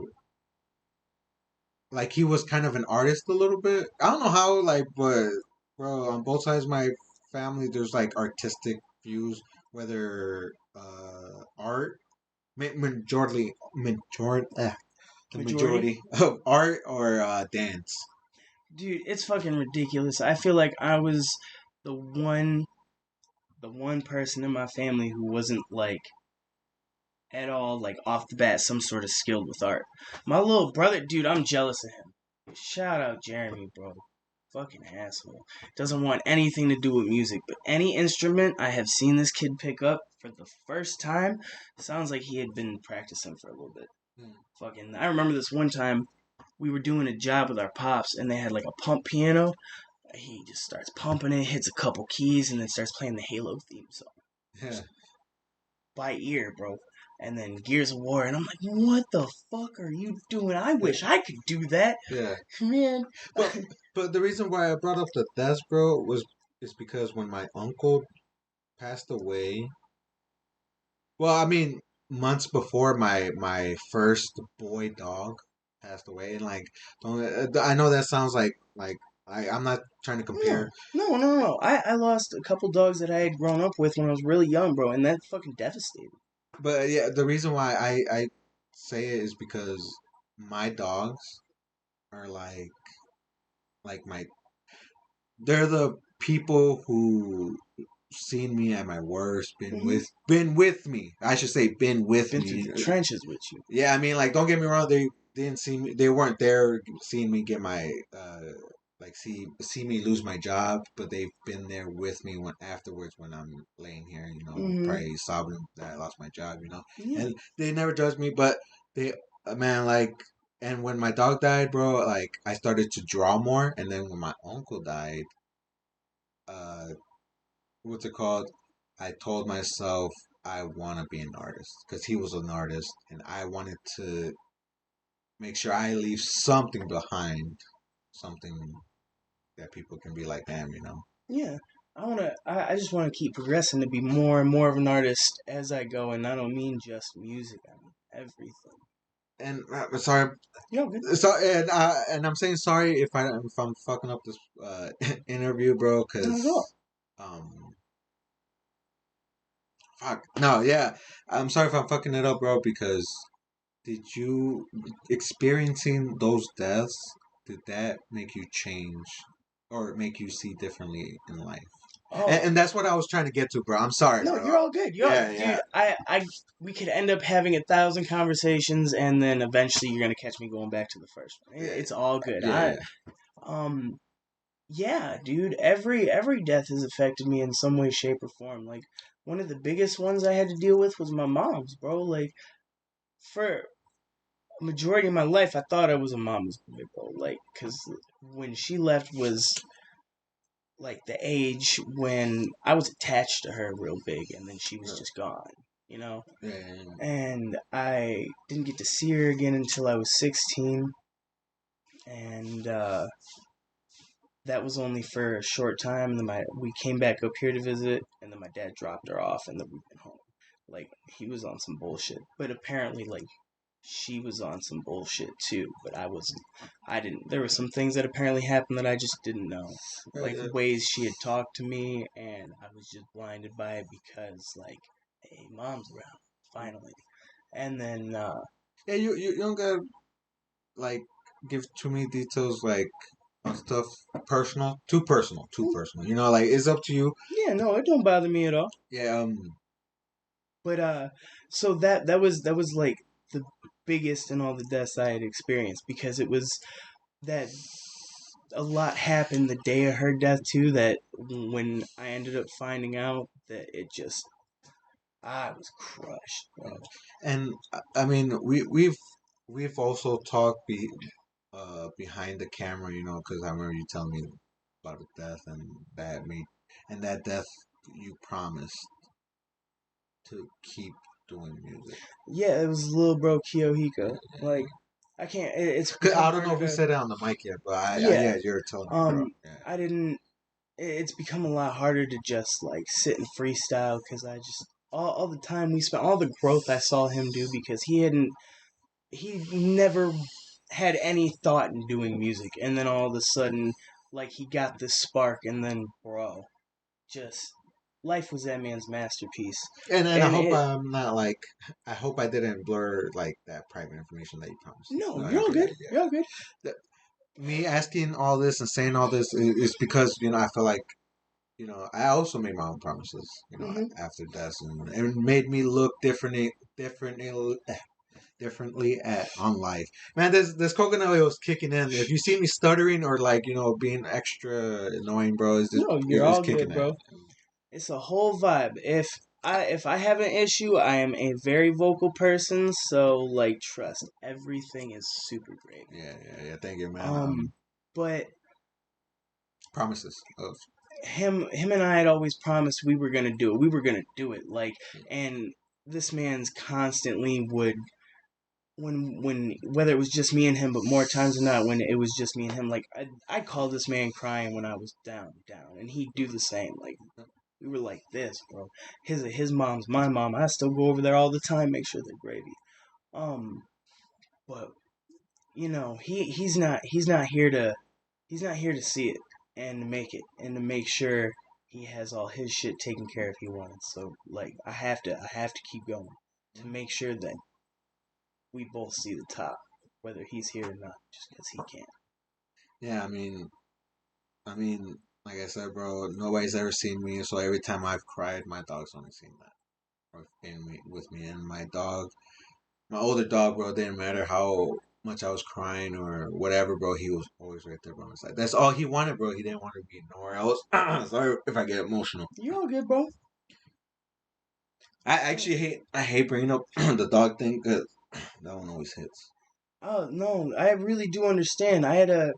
like he was kind of an artist a little bit. I don't know how, like, but bro, on both sides of my family, there's like artistic views, whether art, the majority, majority of art or dance. dude, it's fucking ridiculous. I feel like I was the one, the one person in my family who wasn't like at all like off the bat some sort of skilled with art. My little brother, dude, I'm jealous of him. Shout out Jeremy, bro. Fucking asshole. Doesn't want anything to do with music, but any instrument I have seen this kid pick up for the first time sounds like he had been practicing for a little bit. Fucking, I remember this one time we were doing a job with our pops and they had like a pump piano. He just starts pumping it, hits a couple keys, and then starts playing the Halo theme song. Yeah. By ear, bro. And then Gears of War, and I'm like, what the fuck are you doing? I wish I could do that. Yeah. Man. But but the reason why I brought up the death, bro, is because when my uncle passed away. Well, I mean, months before my first boy dog passed away, and like, I know that sounds like I'm not trying to compare, No. I lost a couple dogs that I had grown up with when I was really young, bro, and that fucking devastated. but yeah, the reason why I say it is because my dogs are like my they're the people who seen me at my worst, been with me. I should say been with Been through me. the trenches with you. Yeah, I mean, like, don't get me wrong. They didn't see me. They weren't there seeing me get my like see me lose my job. But they've been there with me when afterwards when I'm laying here, probably sobbing that I lost my job, Yeah. And they never judged me, but they, man, like, and when my dog died, bro, like, I started to draw more, and then when my uncle died, uh, what's it called? I told myself I want to be an artist because he was an artist, and I wanted to make sure I leave something behind, something that people can be like, damn, you know. Yeah. I just wanna keep progressing to be more and more of an artist as I go, and I don't mean just music, I mean everything. And sorry, Yo, good. and I'm saying sorry if I'm fucking up this interview, bro, Not because at all. um fuck no, yeah, I'm sorry if I'm fucking it up, bro, because did you experiencing those deaths? Did that make you change or make you see differently in life? Oh, And that's what I was trying to get to, bro. I'm sorry, no, bro. you're all good. Yeah, yeah, Dude, we could end up having 1,000 conversations, and then eventually you're gonna catch me going back to the first one. yeah, It's all good. yeah, yeah. Um, yeah, dude. Every death has affected me in some way, shape, or form. Like one of the biggest ones I had to deal with was my mom's, bro. Like for a majority of my life, I thought I was a mama's boy, bro. Like, cause when she left was like the age when I was attached to her real big, and then she was just gone, you know. Yeah. And I didn't get to see her again until I was 16, and that was only for a short time. And then we came back up here to visit, and then my dad dropped her off, and then we went home. Like he was on some bullshit, but apparently like she was on some bullshit too. But I wasn't. I didn't. There were some things that apparently happened that I just didn't know, like Yeah, ways she had talked to me, and I was just blinded by it because like, hey, mom's around finally, and then you don't gotta like give too many details like on stuff too personal. You know, like it's up to you. yeah, no, it don't bother me at all. Yeah, But so that was like the biggest in all the deaths I had experienced because it was that a lot happened the day of her death too. That when I ended up finding out that it just I was crushed, bro. and I mean we've also talked behind the camera, you know, because I remember you telling me about the death and that death you promised to keep doing music. Yeah, it was little bro Kiyohiko. Like Yeah. I can't. It's 'Cause become I don't know harder if we to. said it on the mic yet, but Yeah. yeah, you're telling me, bro. Yeah. I didn't. It's become a lot harder to just like sit and freestyle because I just all the time we spent, all the growth I saw him do because he never had any thought in doing music, and then all of a sudden like he got this spark, and then bro, just life was that man's masterpiece, And I and hope it. I'm not like I hope I didn't blur like that private information that you promised. No, No, you're all okay, good. yeah. You're all good. Me asking all this and saying all this is because you know I feel like you know I also made my own promises. You know Hmm. after death and it made me look differently at on life. Man, this coconut oil is kicking in. If you see me stuttering or like you know being extra annoying, bro, No, you're it's all kicking good, in. bro. It's a whole vibe. If I have an issue, I am a very vocal person, so like trust, everything is super great. Yeah. Thank you, man. But Promises of him and I had always promised we were gonna do it. We were gonna do it. Like, and this man's constantly would when whether it was just me and him, but more times than not when it was just me and him. Like I call this man crying when I was down, and he'd do the same. Like we were like this, bro. His mom's my mom. I still go over there all the time, make sure they're gravy. Um, but you know he's not here to see it and to make it and to make sure he has all his shit taken care of he wants. So like I have to keep going to make sure that we both see the top, whether he's here or not, just because he can't. yeah. I mean, like I said, bro, nobody's ever seen me. So every time I've cried, my dog's only seen that or been with me. And my older dog, bro, didn't matter how much I was crying or whatever, bro. He was always right there by my side. That's all he wanted, bro. He didn't want to be nowhere else. Sorry if I get emotional. You're all good, bro. I actually hate bringing up the dog thing because that one always hits. Oh no, I really do understand. I had a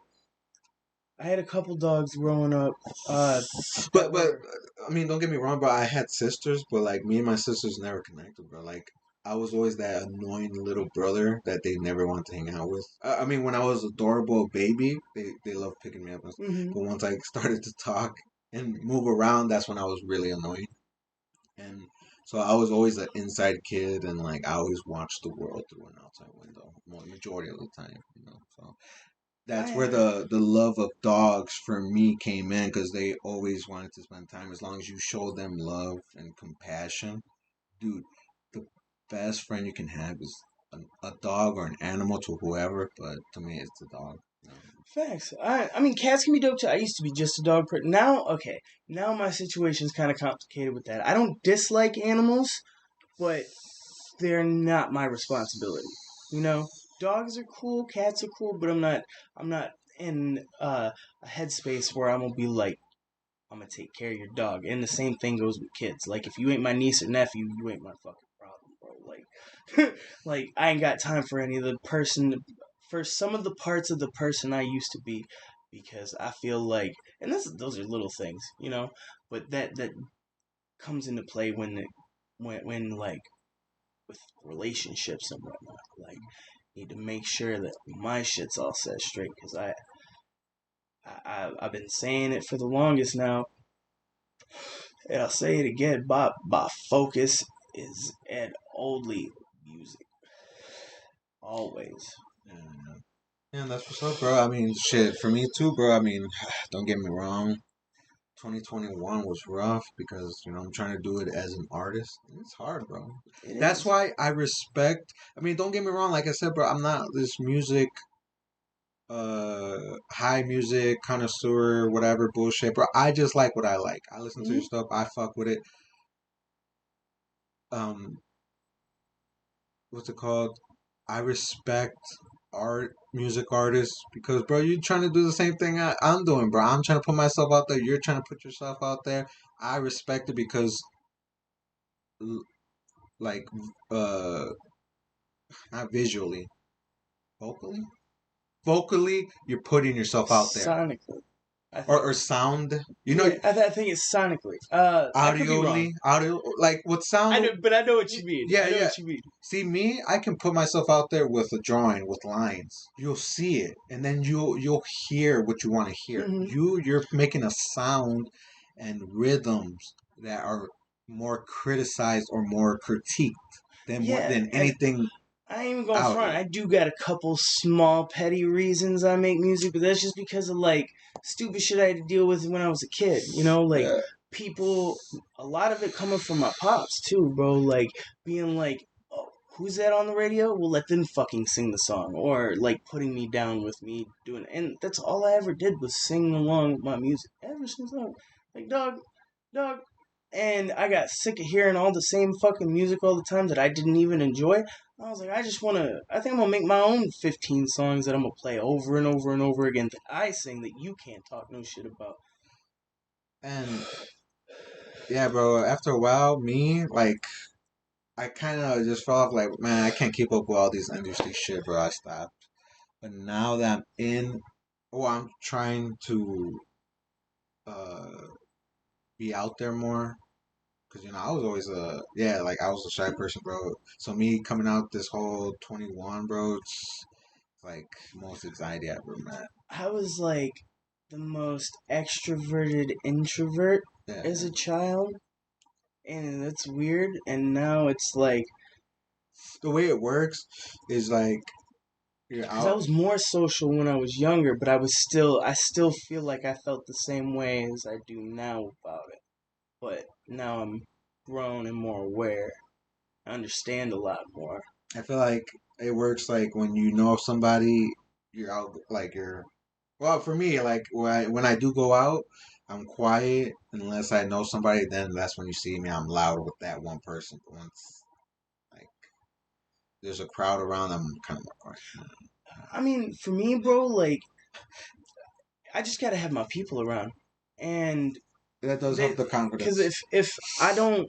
I had a couple dogs growing up. But I mean, don't get me wrong, bro. I had sisters, but like me and my sisters never connected, bro. Like I was always that annoying little brother that they never wanted to hang out with. I mean, when I was adorable baby, they loved picking me up, and stuff. Mm-hmm. But once I started to talk and move around, that's when I was really annoying. And so I was always an inside kid, and like I always watched the world through an outside window, majority of the time, you know. So that's where I the love of dogs for me came in because they always wanted to spend time. As long as you show them love and compassion, dude, the best friend you can have is a dog or an animal to whoever. But to me, it's the dog. You know? Facts. I mean, cats can be dope too. I used to be just a dog person. Now, okay, now my situation's kind of complicated with that. I don't dislike animals, but they're not my responsibility. You know, dogs are cool, cats are cool, but I'm not in a headspace where I'm gonna be like, I'm gonna take care of your dog. And the same thing goes with kids. Like, if you ain't my niece or nephew, you ain't my fucking problem, bro. Like, like I ain't got time for any of the person, for some of the parts of the person I used to be, because I feel like, and those are little things, you know, but that comes into play when like with relationships and whatnot. Like, need to make sure that my shit's all set straight because I've been saying it for the longest now, and I'll say it again. My focus is and only music, always. Yeah, yeah, that's what's up, bro. I mean, shit, for me too, bro. I mean, don't get me wrong. 2021 was rough because I'm trying to do it as an artist. It's hard, bro. It That's is. why I respect. I mean, don't get me wrong. Like I said, bro, I'm not this music, high music connoisseur, whatever bullshit, bro. I just like what I like. I listen to your Mm-hmm. stuff. I fuck with it. Um, what's it called? I respect music artists, because, bro, you're trying to do the same thing I'm doing, bro. I'm trying to put myself out there. You're trying to put yourself out there. I respect it because, like, uh, not visually, vocally, you're putting yourself out there, Sonically, I or think. sound. Yeah, I think it's sonically. I could be wrong. Audio, like with I sound. know, but I know what you mean. Yeah, I know yeah. what you mean. See me, I can put myself out there with a drawing with lines. You'll see it, and then you'll hear what you want to hear. Mm-hmm. You're making a sound and rhythms that are more criticized or more critiqued Yeah, than and anything I ain't even gonna out front. here. I do got a couple small petty reasons I make music, but that's just because of like stupid shit I had to deal with when I was a kid. You know, like Yeah. people, a lot of it coming from my pops too, bro. Like being like, oh, who's that on the radio? Well, let them fucking sing the song, or like putting me down with me doing it. And that's all I ever did was sing along with my music ever since I was like, dog. And I got sick of hearing all the same fucking music all the time that I didn't even enjoy. I was like, I think I'm gonna make my own 15 songs that I'm gonna play over and over and over again that I sing that you can't talk no shit about. And yeah, bro. After a while, I kind of just felt like, man, I can't keep up with all these industry shit, bro. I stopped. But now that I'm in, I'm trying to uh, be out there more. Cause I was always like I was a shy person, bro. So me coming out this whole 21, bro, it's like most anxiety I ever met. I was like the most extroverted introvert as Yeah, a child, and that's weird. And now it's like, the way it works is like you're because I out. was more social when I was younger, but I still feel like I felt the same way as I do now about it. But now I'm grown and more aware. I understand a lot more. I feel like it works like when you know somebody, you're out, like you're. Well, for me, like when I do go out, I'm quiet unless I know somebody. Then that's when you see me. I'm loud with that one person. But once like there's a crowd around, I'm kind of more quiet. I mean, for me, bro, like I just gotta have my people around, and That does they, help the because confidence. if I don't,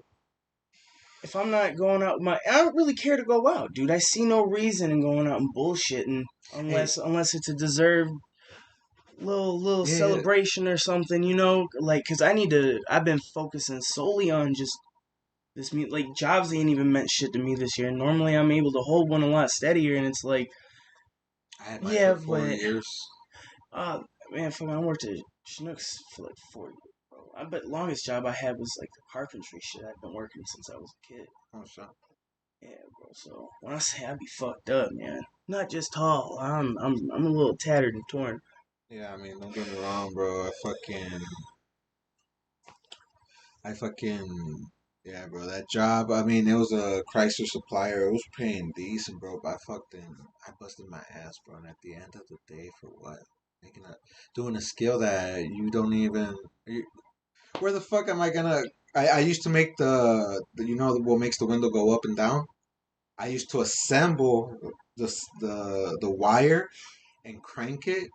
if I'm not going out, I don't really care to go out, dude. I see no reason in going out and bullshitting Hey, unless it's a deserved little Yeah, celebration or something, like because I've been focusing solely on just this like jobs ain't even meant shit to me this year. Normally I'm able to hold one a lot steadier, and it's like, I had mine yeah, for 4 but years. uh man, fucking I worked at Schnucks for like 4 years, bro. I bet longest job I had was like the carpentry shit. I've been working since I was a kid. Oh shit. Yeah, bro. So when I say I be fucked up, man, not just tall. I'm a little tattered and torn. Yeah, I mean, don't get me wrong, bro. I fucking, yeah, bro. That job, I mean, it was a Chrysler supplier. It was paying decent, bro. But I busted my ass, bro. And at the end of the day, for what? Doing a skill that you don't even. Where the fuck am I gonna? I used to make what makes the window go up and down. I used to assemble the wire and crank it.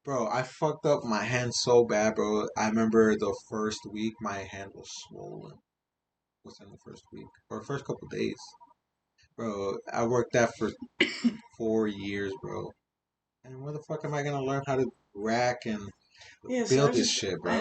Bro, I fucked up my hand so bad, bro. I remember the first week my hand was swollen. Within the first week or first couple days, bro. I worked that for 4 years, bro. And where the fuck am I gonna learn how to rack and Yeah, so build this shit, bro?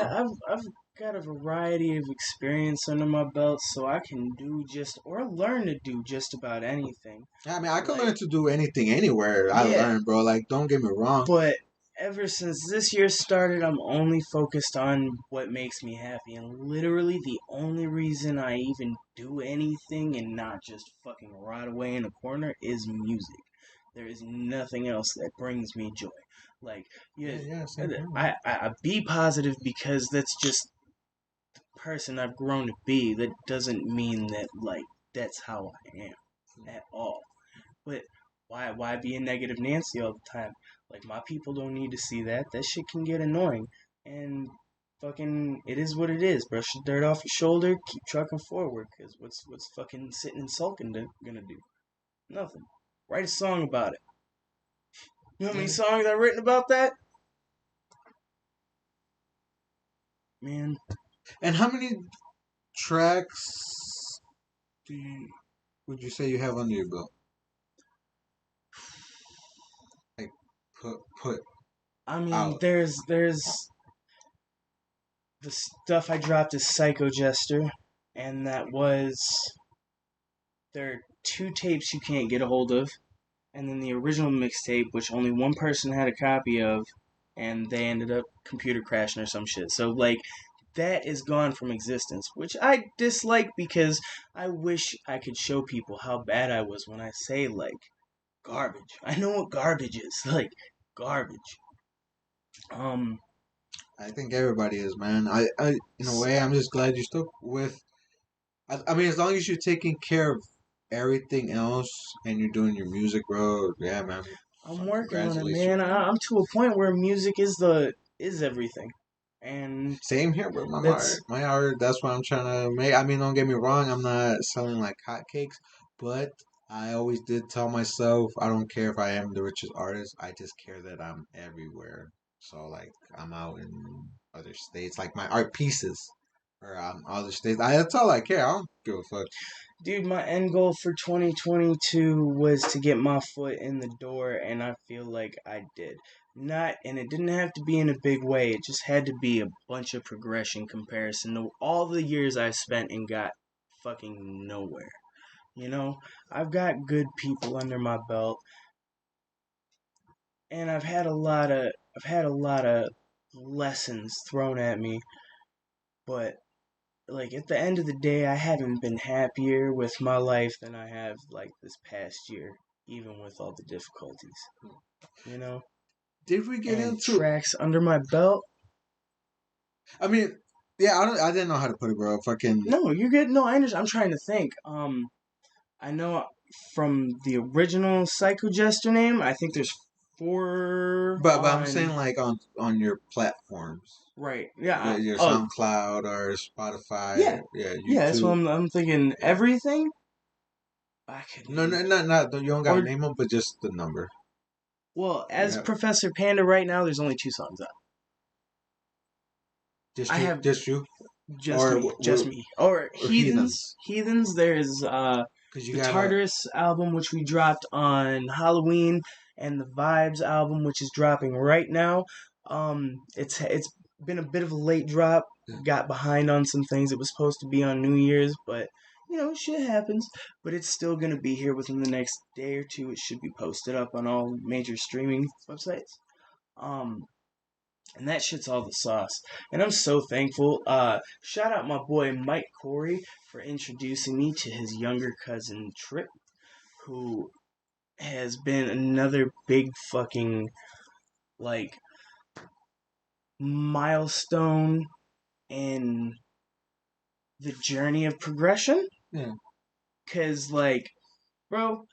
I've got a variety of experience under my belt, so I can do just or learn to do just about anything. Yeah, I mean, I could Like, learn to do anything anywhere I yeah, learn, bro. Like, don't get me wrong. but ever since this year started, I'm only focused on what makes me happy, and literally the only reason I even do anything and not just fucking rot away in a corner is music. There is nothing else that brings me joy. Like, yeah, Yeah, yeah, same here, man. I be positive because that's just the person I've grown to be. That doesn't mean that like that's how I am at all. But why be a negative Nancy all the time? Like my people don't need to see that. That shit can get annoying. And fucking it is what it is. Brush the dirt off your shoulder, keep trucking forward, cause what's fucking sitting and sulking gonna do? Nothing. Write a song about it. You know how many Yeah. songs I've written about that? Man, And how many tracks do you would you say you have under your belt? Like, put I mean out. there's the stuff I dropped is Psycho Jester, and that was there are two tapes you can't get a hold of, and then the original mixtape, which only one person had a copy of, and they ended up computer crashing or some shit. So like that is gone from existence, which I dislike because I wish I could show people how bad I was when I say like garbage. I know what garbage is, like garbage. Um, I think everybody is, man. In a way, I'm just glad you stuck with. I mean, as long as you're taking care of everything else and you're doing your music, bro. Yeah, man. I'm working on it, Congratulations, man. bro. I'm to a point where music is everything, and Same here, bro. that's My art. That's what I'm trying to make. I mean, don't get me wrong. I'm not selling like hotcakes, but I always did tell myself I don't care if I am the richest artist. I just care that I'm everywhere. So like, I'm out in other states, like my art pieces, or other states. That's all I care. I don't give a fuck. dude, my end goal for 2022 was to get my foot in the door, and I feel like I did. Not, and it didn't have to be in a big way. It just had to be a bunch of progression comparison to all the years I spent and got fucking nowhere. I've got good people under my belt, and I've had a lot of lessons thrown at me, but like at the end of the day, I haven't been happier with my life than I have like this past year, even with all the difficulties, you know. Did we get And into? tracks under my belt. I mean, yeah. I don't. I didn't know how to put it, bro. Fucking. No, you're good. No, I understand. I'm trying to think. I know from the original Psycho Jester name, I think there's four But I'm on. saying like on your platforms. Right. Yeah. Your Oh, SoundCloud or Spotify, yeah. yeah, Yeah. That's what YouTube. I'm thinking. Yeah. Everything. I could No, name. no, no, no. You don't gotta Or name them, but just the number. well, You as have Professor Panda right now, there's only two songs out. I have just you, just or me, just me. Or or heathens, Heathens. There's because you the gotta. Tartarus album, which we dropped on Halloween, and the Vibes album, which is dropping right now. It's been a bit of a late drop. Got behind on some things. It was supposed to be on New Year's, but shit happens. But it's still gonna be here within the next day or two. It should be posted up on all major streaming websites. Um, and that shit's all the sauce. And I'm so thankful. Shout out my boy Mike Corey for introducing me to his younger cousin Trip, who has been another big fucking like milestone in the journey of progression. Yeah. Cause like, bro,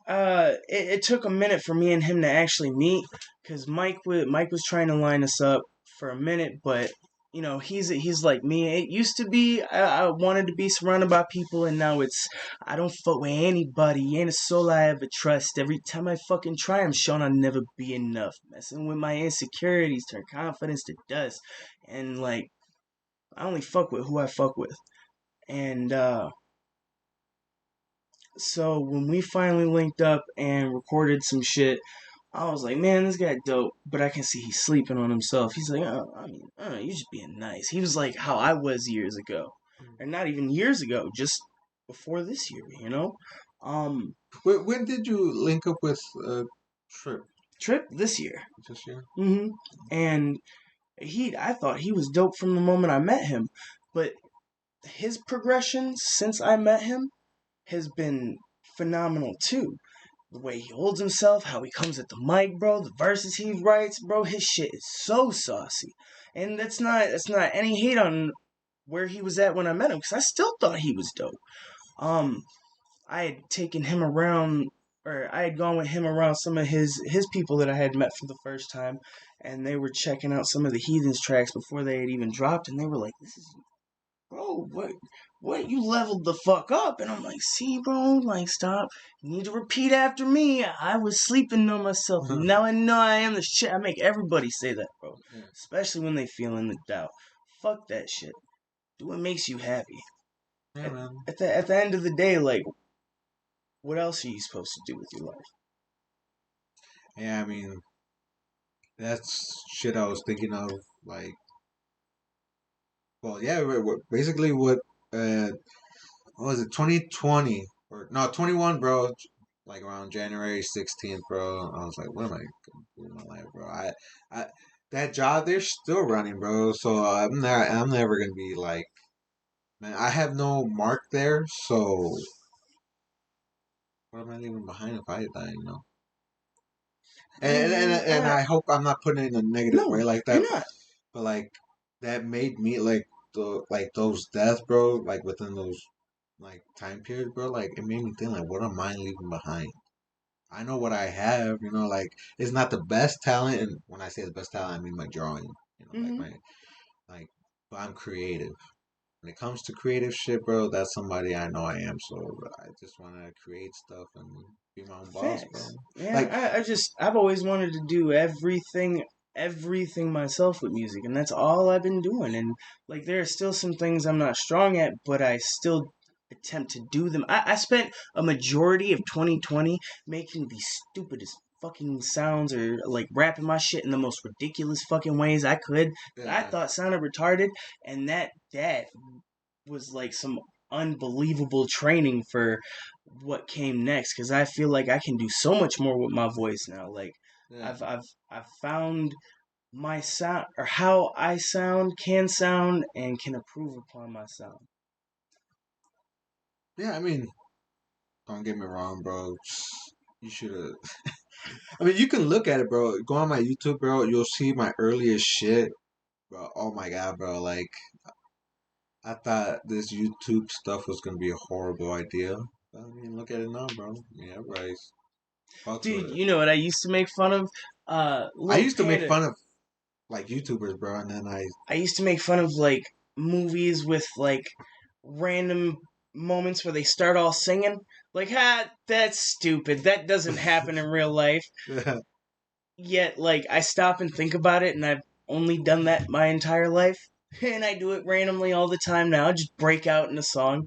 it took a minute for me and him to actually meet, because Mike was trying to line us up for a minute, but he's like me. It used to be I wanted to be surrounded by people, and now it's I don't fuck with anybody. Ain't a soul I ever trust. Every time I fucking try, I'm shown I'll never be enough. Messing with my insecurities turn confidence to dust, and like I only fuck with who I fuck with, and so when we finally linked up and recorded some shit, I was like, man, this guy dope, but I can see he's sleeping on himself. He's like, you're just being nice. He was like how I was years ago, or not even years ago, just before this year, Um, When did you link up with Trip? Trip this year. This year? And I thought he was dope from the moment I met him, but his progression since I met him has been phenomenal too. The way he holds himself, how he comes at the mic, bro, the verses he writes, bro, his shit is so saucy. And that's not any hate on where he was at when I met him, because I still thought he was dope. I had taken him around, or I had gone with him around some of his people that I had met for the first time, and they were checking out some of the Heathens tracks before they had even dropped, and they were like, "This is bro, what you leveled the fuck up." And I'm like, see, bro, like, stop. You need to repeat after me. I was sleeping on myself. Now I know I am the shit. I make everybody say that, bro. Yeah. Especially when they feel in the doubt. Fuck that shit. Do what makes you happy. Yeah, at the end of the day, like, what else are you supposed to do with your life? Yeah, I mean, that's shit I was thinking of, like, well, yeah, basically what was it, 2020 or no 21, bro? Like around January 16th, bro. I was like, what am I gonna do with my life, bro? I that job they're still running, bro. So I'm never gonna be like, man. I have no mark there, so what am I leaving behind if I die? And I hope I'm not putting it in a negative way like that. You're not. But like that made me like those deaths, bro. Like within those like time periods, bro. Like it made me think like, what am I leaving behind? I know what I have, like it's not the best talent, and when I say the best talent, I mean my drawing, like but I'm creative. When it comes to creative shit, bro, that's somebody I know I am. So I just want to create stuff and be my own boss, bro. Yeah, like I've always wanted to do everything myself with music, and that's all I've been doing. And like there are still some things I'm not strong at, but I still attempt to do them. I spent a majority of 2020 making the stupidest fucking sounds, or like rapping my shit in the most ridiculous fucking ways I could that I thought sounded retarded, and that was like some unbelievable training for what came next, because I feel like I can do so much more with my voice now. Like I've found my sound, or how I can sound and can improve upon my sound. Yeah, I mean, don't get me wrong, bro. You should have. I mean, you can look at it, bro. Go on my YouTube, bro. You'll see my earliest shit, bro. Oh my god, bro. Like, I thought this YouTube stuff was gonna be a horrible idea. But, I mean, look at it now, bro. Yeah, right. Dude, you know what I used to make fun of? I used to make fun of like YouTubers, bro, and then I used to make fun of like movies with like random moments where they start all singing. Like, that's stupid. That doesn't happen in real life. Yet, like, I stop and think about it, and I've only done that my entire life. And I do it randomly all the time now. Just break out in a song.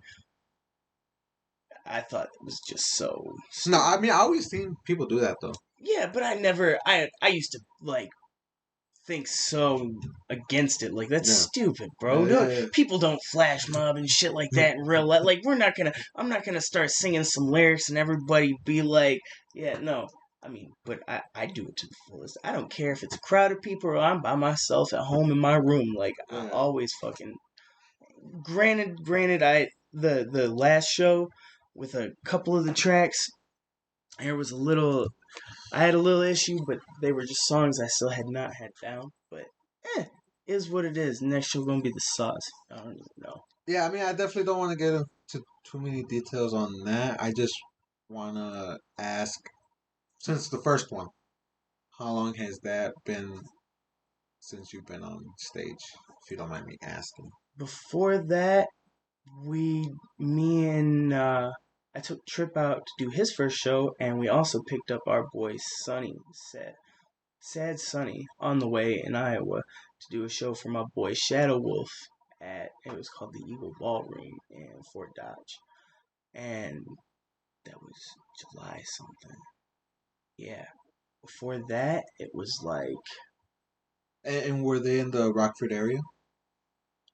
I thought it was just so No, stupid. I mean I always seen people do that though. Yeah, but I used to like think so against it. Like that's Yeah. stupid, bro. Yeah. People don't flash mob and shit like that in real life. Like I'm not gonna start singing some lyrics and everybody be like, yeah, no. I mean, but I do it to the fullest. I don't care if it's a crowd of people or I'm by myself at home in my room. Like I Yeah. always fucking. Granted, the last show with a couple of the tracks, there was a little I had a little issue, but they were just songs I still had not had down. But is what it is. Next show gonna be the sauce. I don't even know. Yeah, I mean, I definitely don't want to get into too many details on that. I just want to ask, since the first one, how long has that been since you've been on stage? If you don't mind me asking. Before that, me and I took Trip out to do his first show, and we also picked up our boy Sonny, Sad Sonny, on the way in Iowa to do a show for my boy Shadow Wolf at it was called the Eagle Ballroom in Fort Dodge, and that was July something. Yeah. Before that, it was like And were they in the Rockford area?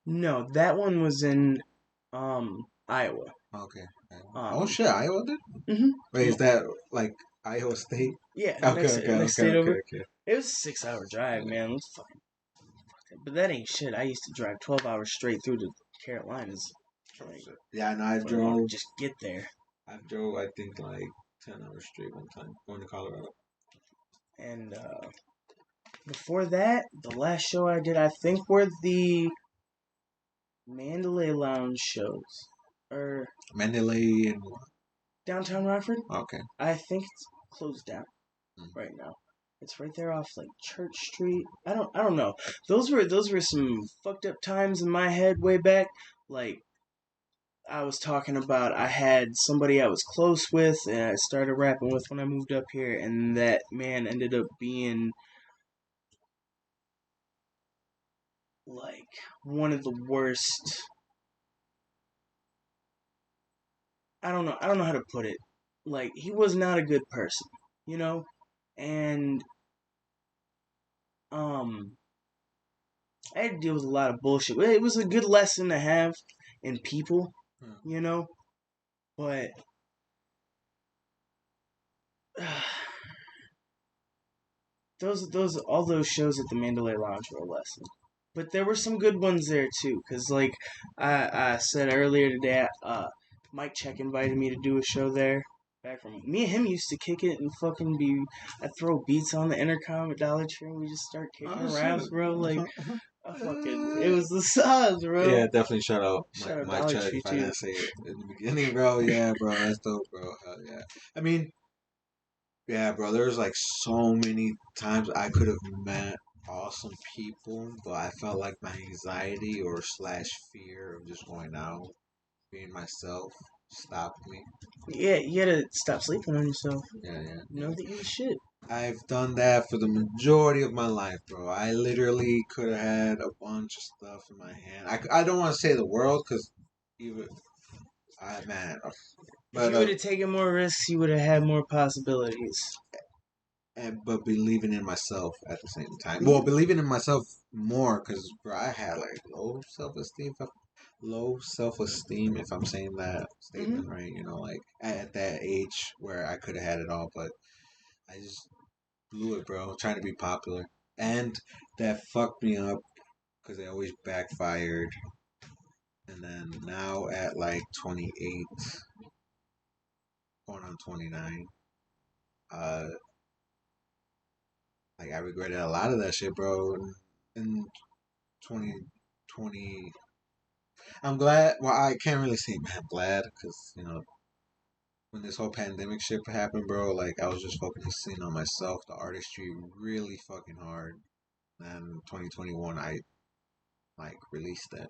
no, that one was in Iowa. Okay. Oh Um, shit, Iowa did? hmm Wait, is that like Iowa State? yeah, Okay, okay, next okay, state okay, over. okay. It was a 6 hour drive, Yeah. man. Let's fucking, but that ain't shit. I used to drive 12 hours straight through the Carolinas. Like, Yeah, and I fucking drove. just get there. I drove. I think like 10 hours straight one time going to Colorado. And before that, the last show I did, I think, were the Mandalay Lounge shows. Or Mandalay and downtown Rockford. okay. I think it's closed down right now. It's right there off like Church Street. I don't know. Those were some fucked up times in my head way back. Like I was talking about I had somebody I was close with and I started rapping with when I moved up here, and that man ended up being like one of the worst. I don't know how to put it. Like he was not a good person, you know? And um I had to deal with a lot of bullshit. It was a good lesson to have in people, you know? But those all those shows at the Mandalay Lounge were a lesson. But there were some good ones there too, cause like I said earlier today, Mike Check invited me to do a show there. Back from me and him used to kick it and fucking be. I throw beats on the intercom at Dollar Tree and we just start kicking raps, bro. Like I fucking it was the sauce, bro. Yeah, definitely shout out Shout out my Dollar Chuck Tree if I too. didn't say it in the beginning, bro. Yeah, bro, that's dope, bro. Hell yeah. I mean, yeah, bro. There's like so many times I could have met awesome people, but I felt like my anxiety or slash fear of just going out, being myself, stopped me. Yeah, you gotta stop sleeping on yourself. Yeah, yeah. Know that you the shit. I've done that for the majority of my life, bro. I literally could have had a bunch of stuff in my hand. I don't want to say the world because even I man, If but you would have taken more risks, you would have had more possibilities. but believing in myself at the same time. Mm-hmm. Well, believing in myself more because bro, I had like low self esteem. If I'm saying that statement right, you know, like at that age where I could have had it all, but I just blew it, bro. Trying to be popular, and that fucked me up because it always backfired. And then now at like 28, going on 29, uh, like I regretted a lot of that shit, bro. In 2020, I'm glad. Well, I can't really say I'm glad because you know when this whole pandemic shit happened, bro. Like I was just focusing on myself, the artistry, really fucking hard. And 2021, I like released that.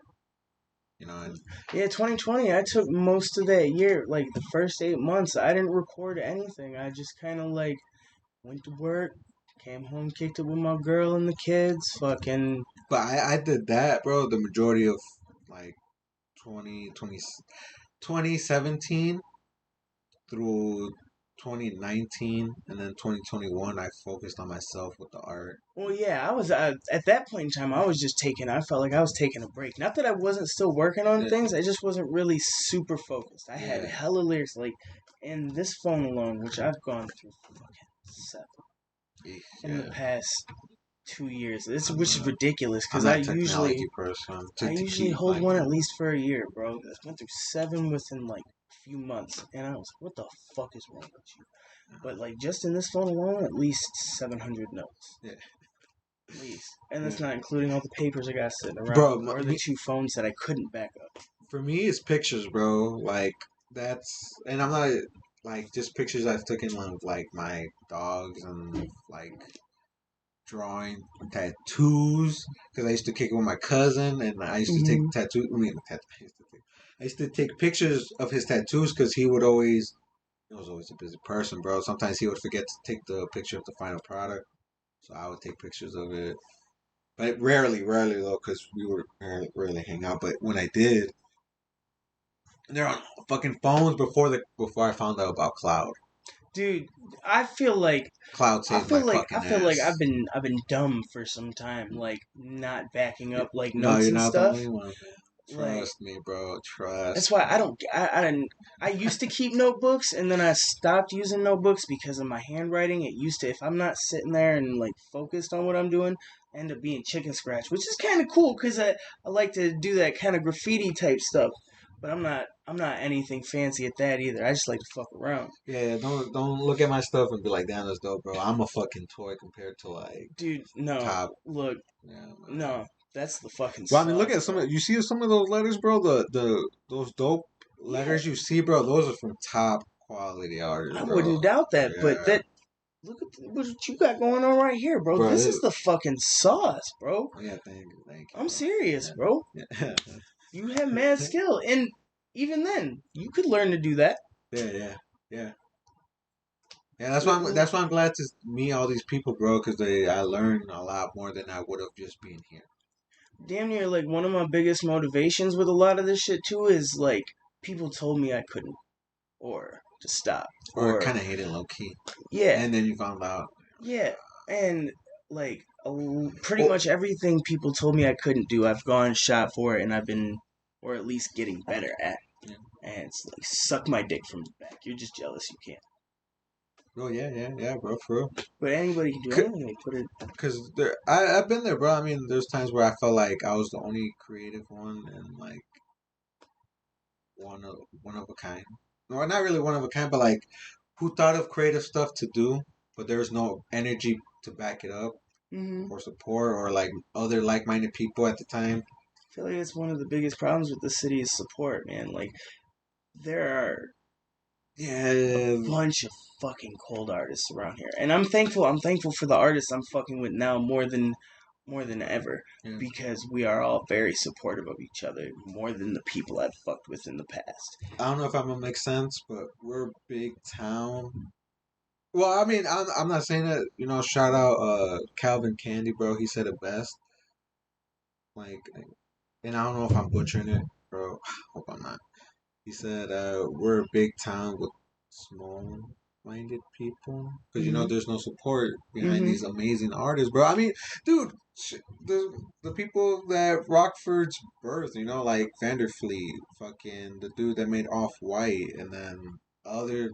You know, and Yeah, 2020, I took most of that year, like the first 8 months, I didn't record anything. I just kind of like went to work, came home, kicked it with my girl and the kids, fucking. but I did that, bro. The majority of like 2020, 2017 through 2019 and then 2021, I focused on myself with the art. Well, yeah, I was at that point in time. I was just taking. I felt like I was taking a break. Not that I wasn't still working on Yeah. things. I just wasn't really super focused. I had Yeah. hella lyrics, like in this phone alone, which I've gone through fucking 7 in the Yeah. past 2 years. Which is I'm ridiculous I'm because not a technology person I to usually keep hold like. one at least for a year, bro. I went through 7 within like a few months, and I was, what the fuck is wrong with you? But like just in this phone alone, at least 700 notes. Yeah. At least. And that's Yeah. not including all the papers I got sitting Bro, around or the 2 phones that I couldn't back up. for me, it's pictures, bro. Like that's, and I'm not like just pictures I've taken of like my dogs and like drawing tattoos because I used to kick it with my cousin and I used to take Mm-hmm. tattoos. I used to take pictures of his tattoos because he would always. He was always a busy person, bro. Sometimes he would forget to take the picture of the final product, so I would take pictures of it. But rarely though, because we would rarely hang out. But when I did, they're on fucking phones before I found out about cloud. Dude, I feel like Cloud saved my I fucking feel like ass. I've been dumb for some time, like not backing up like No, notes you're and not the stuff. only one, man. Like Trust me, bro. that's Trust why me. I didn't I used to keep notebooks and then I stopped using notebooks because of my handwriting. It used to, if I'm not sitting there and like focused on what I'm doing, I end up being chicken scratch, which is kind of cool because I like to do that kind of graffiti type stuff. But I'm not anything fancy at that either. I just like to fuck around. Yeah, don't look at my stuff and be like, damn, that's dope, bro. I'm a fucking toy compared to like Dude, no. top. Look, Yeah, man. no. That's the fucking Well, I mean, look sauce, at some bro. of you see some of those letters, bro. The those dope Yeah, letters you see, bro. Those are from top quality artists, I bro. wouldn't doubt that, but Yeah, that look at what you got going on right here, bro. bro. This is the fucking sauce, bro. Yeah, thank you, I'm bro. serious, bro. Yeah, yeah, You have mad skill, and even then, you could learn to do that. yeah, yeah. Yeah, that's why I'm glad to meet all these people, bro. Because I learn a lot more than I would have just been here. Damn near like one of my biggest motivations with a lot of this shit too is like people told me I couldn't, or to stop, Or or kind of hate it low key, yeah, and then you found out. yeah, and like pretty Well, much everything people told me I couldn't do, I've gone shot for it, and I've been, or at least getting better at. yeah. And it's like suck my dick from the back. You're just jealous you can't. Oh yeah, bro, for real. But anybody can do anything. They put it. Because I've been there, bro. I mean, there's times where I felt like I was the only creative one and like one of a kind. No, not really one of a kind, but like who thought of creative stuff to do, but there was no energy to back it up Mm-hmm. or support or like other like-minded people at the time. I feel like it's one of the biggest problems with the city is support, man. Like there are a Yeah, bunch of fucking cold artists around here, and I'm thankful. I'm thankful for the artists I'm fucking with now more than ever yeah. because we are all very supportive of each other more than the people I've fucked with in the past. I don't know if I'm gonna make sense, but we're a big town. Well, I mean, I'm not saying that. You know, shout out Calvin Candy, bro. He said it best. Like, and I don't know if I'm butchering it, bro. Hope I'm not. He said, "We're a big town with small-minded people because you know Mm-hmm. there's no support behind Mm-hmm. these amazing artists, bro. I mean, dude, the people that Rockford's birth, you know, like Vanderfleet, fucking the dude that made Off White, and then other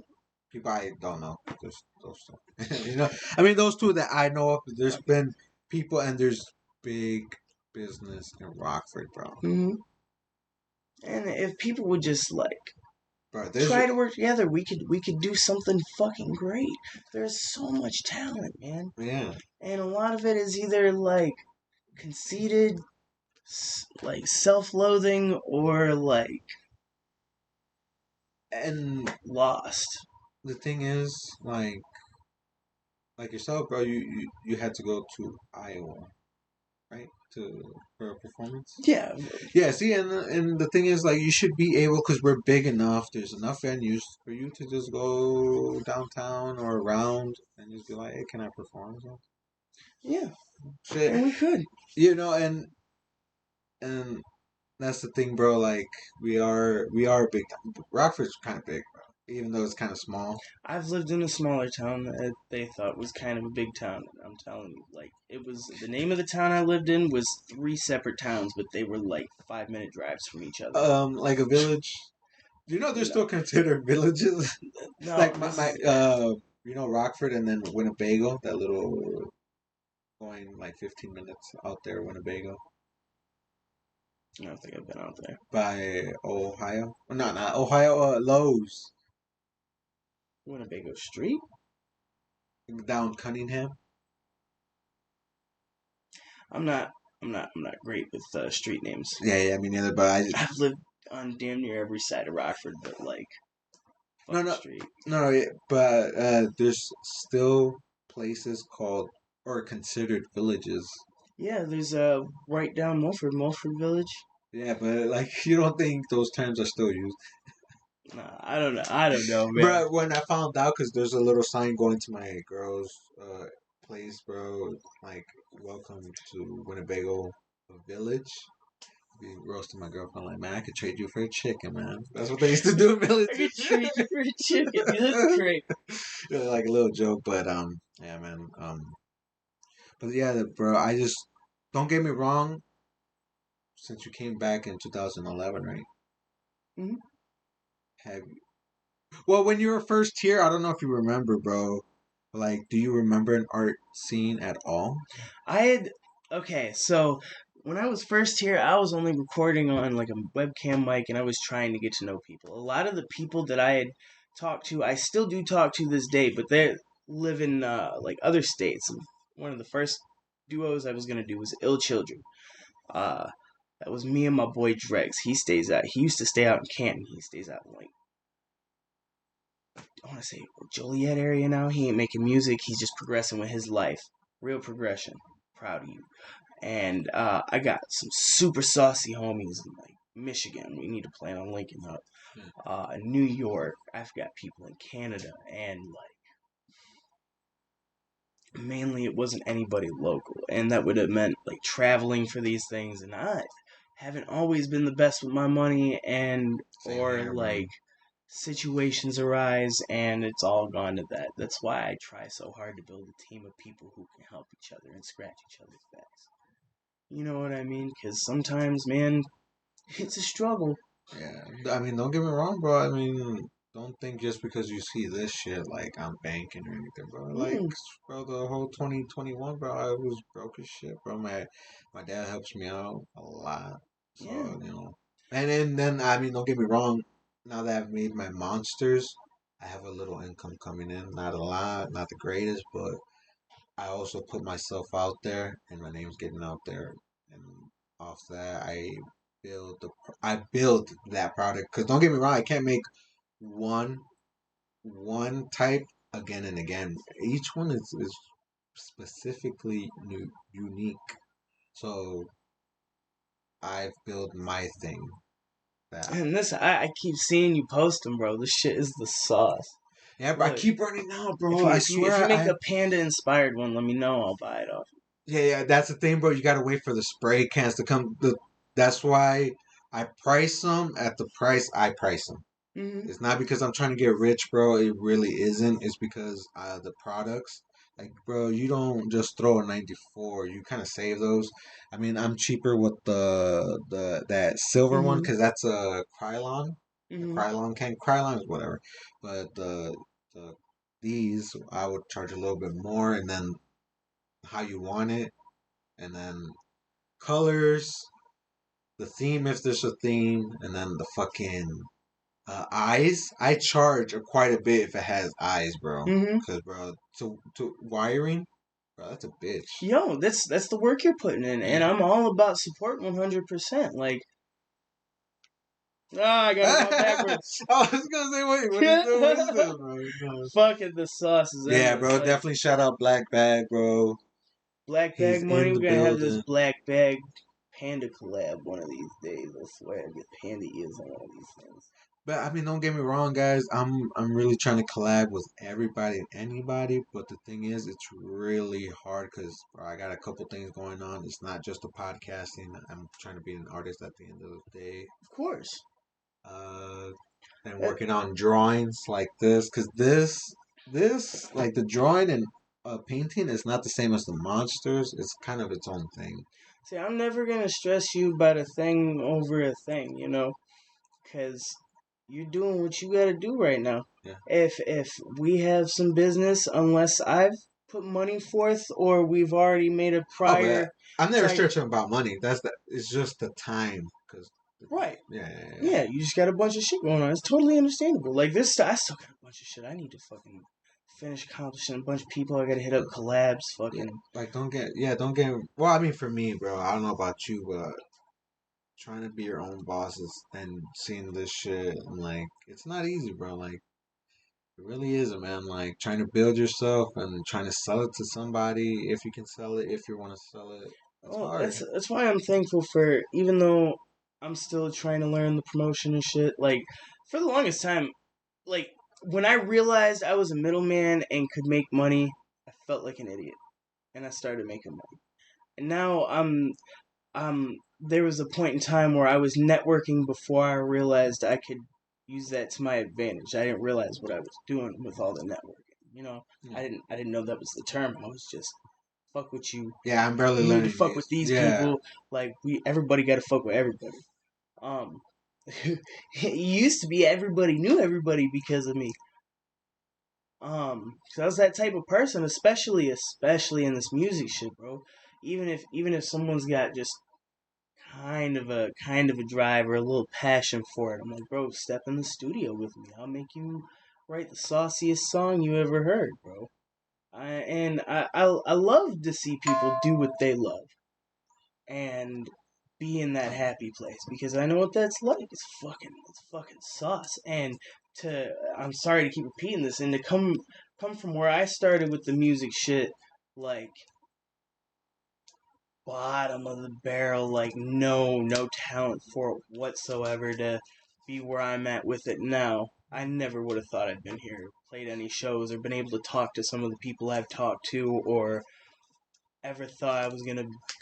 people I don't know. There's those two. You know, I mean, those two that I know of. There's been people and there's big business in Rockford, bro. Mm-hmm. And if people would just like Bro, there's try to work together, we could do something fucking great. There's so much talent, man, yeah. and a lot of it is either like conceited, like self-loathing, or And lost. the thing is, like yourself, bro, you had to go to Iowa, right, to for a performance. Yeah, Yeah, see, and the thing is, like, you should be able because we're big enough. There's enough venues for you to just go downtown or around and just be like, hey, can I perform? So, yeah, shit, and we could. you know, and that's the thing, bro. Like, we are a big town. Rockford's kind of big, bro. even though it's kind of small. I've lived in a smaller town that they thought was kind of a big town. And I'm telling you, like, it was the name of the town I lived in was three separate towns, but they were like 5 minute drives from each other. Like a village. You know, they're No, still considered villages. no, Like this my is you know, Rockford and then Winnebago, that little going like 15 minutes out there, Winnebago, I don't think I've been out there. by Ohio. No, not Ohio. Lowe's Winnebago Street. down Cunningham. I'm not. I'm not great with street names. Yeah, yeah, me neither. But I've lived on damn near every side of Rockford, but like no, fuck no, street. no, yeah, but there's still places called or considered villages. Yeah, there's right down Mulford Village. Yeah, but like you don't think those terms are still used, Nah, I don't know. I don't know, man. bro? When I found out, because there's a little sign going to my girl's place, bro. Like, welcome to Winnebago Village. Be roasting my girlfriend like, man, I could trade you for a chicken, man. That's what they used to do in I could villages. trade you for a chicken. That's great. Yeah, like a little joke, but yeah, man, but yeah, bro, I just don't get me wrong. Since you came back in 2011, right? Mm-hmm. Have Well, when you were first here, I don't know if you remember, bro. Like, do you remember an art scene at all? I had okay, so when I was first here, I was only recording on like a webcam mic, and I was trying to get to know people. A lot of the people that I had talked to, I still do talk to this day, but they live in like other states. One of the first duos I was gonna do was Ill Children. Uh, that was me and my boy Drex. He stays out. He used to stay out in Canton. He stays out in like I want to say Joliet area now. He ain't making music. He's just progressing with his life. Real progression. Proud of you. And I got some super saucy homies in like Michigan. We need to plan on linking up. New York. I've got people in Canada, and like mainly it wasn't anybody local, and that would have meant like traveling for these things. And I haven't always been the best with my money, and Same or here, bro. like situations arise and it's all gone to that. That's why I try so hard to build a team of people who can help each other and scratch each other's backs. You know what I mean? Because sometimes, man, it's a struggle. Yeah, I mean, don't get me wrong, bro. I mean, don't think just because you see this shit like I'm banking or anything, bro. Like, Mm, bro, the whole 2021, bro, I was broke as shit, bro. My dad helps me out a lot, yeah. so you know. And then I mean, don't get me wrong. Now that I've made my monsters, I have a little income coming in. Not a lot, not the greatest, but I also put myself out there, and my name's getting out there, and off that, build the I build that product. Because don't get me wrong, I can't make one one type again and again. Each one is specifically unique. So I've built my thing. That And this, I keep seeing you post them, bro. This shit is the sauce. Yeah, but I Look, keep running out, if bro. you I if you if you swear, make a panda inspired one, let me know. I'll buy it off. yeah, yeah. That's the thing, bro. You gotta wait for the spray cans to come. That's why I price them at the price I price them. Mm-hmm. It's not because I'm trying to get rich, bro. It really isn't. It's because the products, like, bro, you don't just throw a 94. You kind of save those. I mean, I'm cheaper with the that silver one Mm-hmm. because that's a Mm-hmm. Krylon can Krylon is whatever. But the these I would charge a little bit more, and then how you want it, and then colors, the theme if there's a theme, and then the fucking eyes. I charge quite a bit if it has eyes, bro. Mm-hmm. Cause bro, to wiring, bro, that's a bitch. Yo, that's the work you're putting in, and Yeah. I'm all about support 100%. Like, I got it all I backwards. was gonna say, wait, what is this? What is this, bro? No. Fucking the sauce is Yeah, endless. bro, Like definitely shout out Black Bag, bro. black He's bag money, in we're the gonna have this building. black bag panda collab one of these days. I swear, get panda ears on one of these things. But I mean, don't get me wrong, guys. I'm really trying to collab with everybody and anybody. But the thing is, it's really hard because I got a couple things going on. It's not just the podcasting. I'm trying to be an artist at the end of the day. Of course. And working on drawings like this, because this like the drawing and painting is not the same as the monsters. It's kind of its own thing. See, I'm never gonna stress you about a thing over a thing, because you're doing what you gotta do right now. Yeah. If we have some business, unless I've put money forth or we've already made a prior. I'm never stressing about money. It's just the time, because. Right. Yeah. Yeah, you just got a bunch of shit going on. It's totally understandable. Like this, I still got a bunch of shit I need to fucking finish accomplishing. A bunch of people I gotta hit up collabs. Fucking. Like don't get. Well, I mean, for me, bro, I don't know about you, but trying to be your own bosses and seeing this shit, and like it's not easy, bro. Like it really isn't, man. Like trying to build yourself and trying to sell it to somebody, if you can sell it, if you want to sell it. It's Well, hard. that's why I'm thankful for, even though I'm still trying to learn the promotion and shit. Like for the longest time, like when I realized I was a middleman and could make money, I felt like an idiot, and I started making money. And now there was a point in time where I was networking before I realized I could use that to my advantage. I didn't realize what I was doing with all the networking. Yeah. I didn't know that was the term. I was just fuck with you. Yeah, I'm barely You learning. need to fuck with these people. Like everybody got to fuck with everybody. It used to be everybody knew everybody because of me. So I was that type of person, especially in this music shit, bro. Even if someone's got just kind of a drive or a little passion for it, I'm like, bro, step in the studio with me. I'll make you write the sauciest song you ever heard, bro. I love to see people do what they love and be in that happy place because I know what that's like. It's fucking sauce. And I'm sorry to keep repeating this, and to come from where I started with the music shit, like bottom of the barrel, like no talent for it whatsoever, to be where I'm at with it now. I never would have thought I'd been here, played any shows, or been able to talk to some of the people I've talked to, or ever thought I was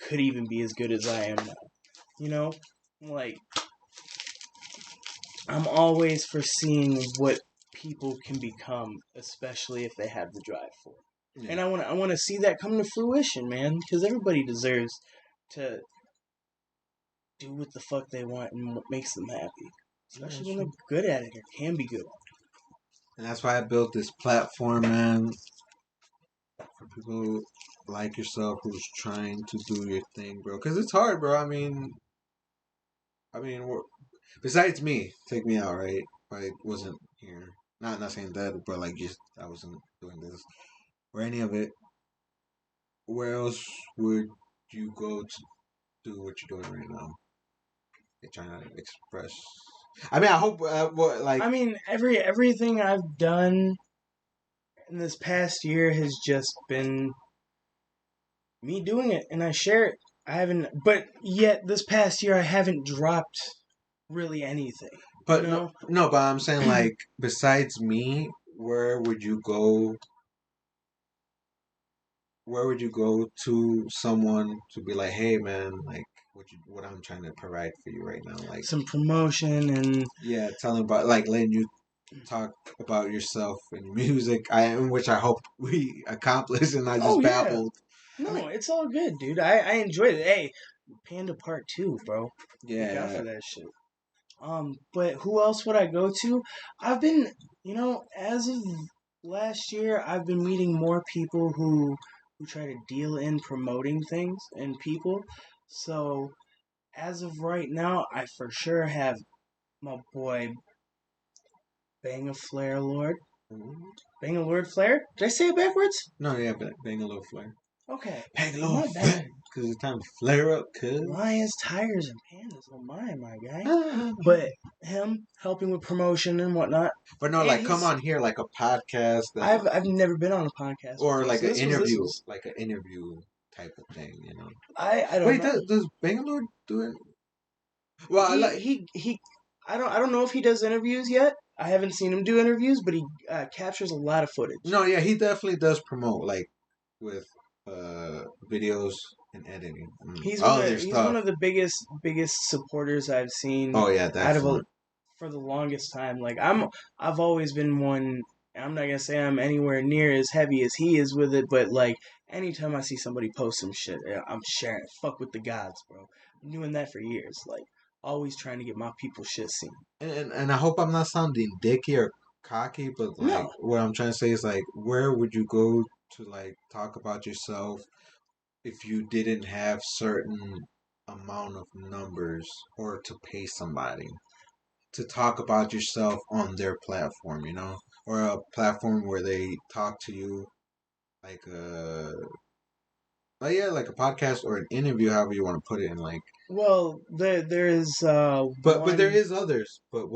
could even be as good as I am now. Like I'm always foreseeing what people can become, especially if they have the drive for it. Yeah. And I want to see that come to fruition, man, because everybody deserves to do what the fuck they want and what makes them happy, especially when they're good at it or can be good. And that's why I built this platform, man, for people like yourself who's trying to do your thing, bro. Because it's hard, bro. Besides me, take me out, right? I wasn't here. Not saying that, but like just I wasn't doing this or any of it. Where else would you go to do what you're doing right now? You're trying to express. I mean, I hope. Everything I've done in this past year has just been me doing it, and I share it. I haven't, but yet this past year I haven't dropped really anything. But no, but I'm saying like besides me, where would you go? Where would you go to someone to be like, hey man, like what I'm trying to provide for you right now, like some promotion and telling about like letting you talk about yourself and music, which I hope we accomplished and I just babbled. No, it's all good, dude. I enjoyed it. Hey, Panda Part 2, bro. Yeah. Look out for that shit. But who else would I go to? I've been, as of last year, I've been meeting more people who try to deal in promoting things and people. So, as of right now, I for sure have my boy Bang a Flare Lord. Bang a Lord Flare? Did I say it backwards? No, yeah, but Bang a Little Flare. Okay. Bang a Little Flare. Because it's time to flare up, cuz. Lions, tigers, and pandas. Oh my guy. But him helping with promotion and whatnot. But no, like come on here, like a podcast. I've never been on a podcast. Or before, like an interview, like an interview type of thing, I don't know. Wait, does Bangalore do it? Well, he I don't know if he does interviews yet. I haven't seen him do interviews, but he captures a lot of footage. No, yeah, he definitely does promote, like with videos and editing. He's one of the biggest supporters I've seen. Oh yeah, definitely. for the longest time. Like I've always been one. I'm not gonna say I'm anywhere near as heavy as he is with it, but like anytime I see somebody post some shit, I'm sharing it. Fuck with the gods, bro. I'm doing that for years. Like always trying to get my people's shit seen. And I hope I'm not sounding dicky or cocky, but like No, what I'm trying to say is like, where would you go to like talk about yourself if you didn't have certain amount of numbers or to pay somebody to talk about yourself on their platform, or a platform where they talk to you like yeah, like a podcast or an interview, however you want to put it in, like. well, there is But there one. is others. But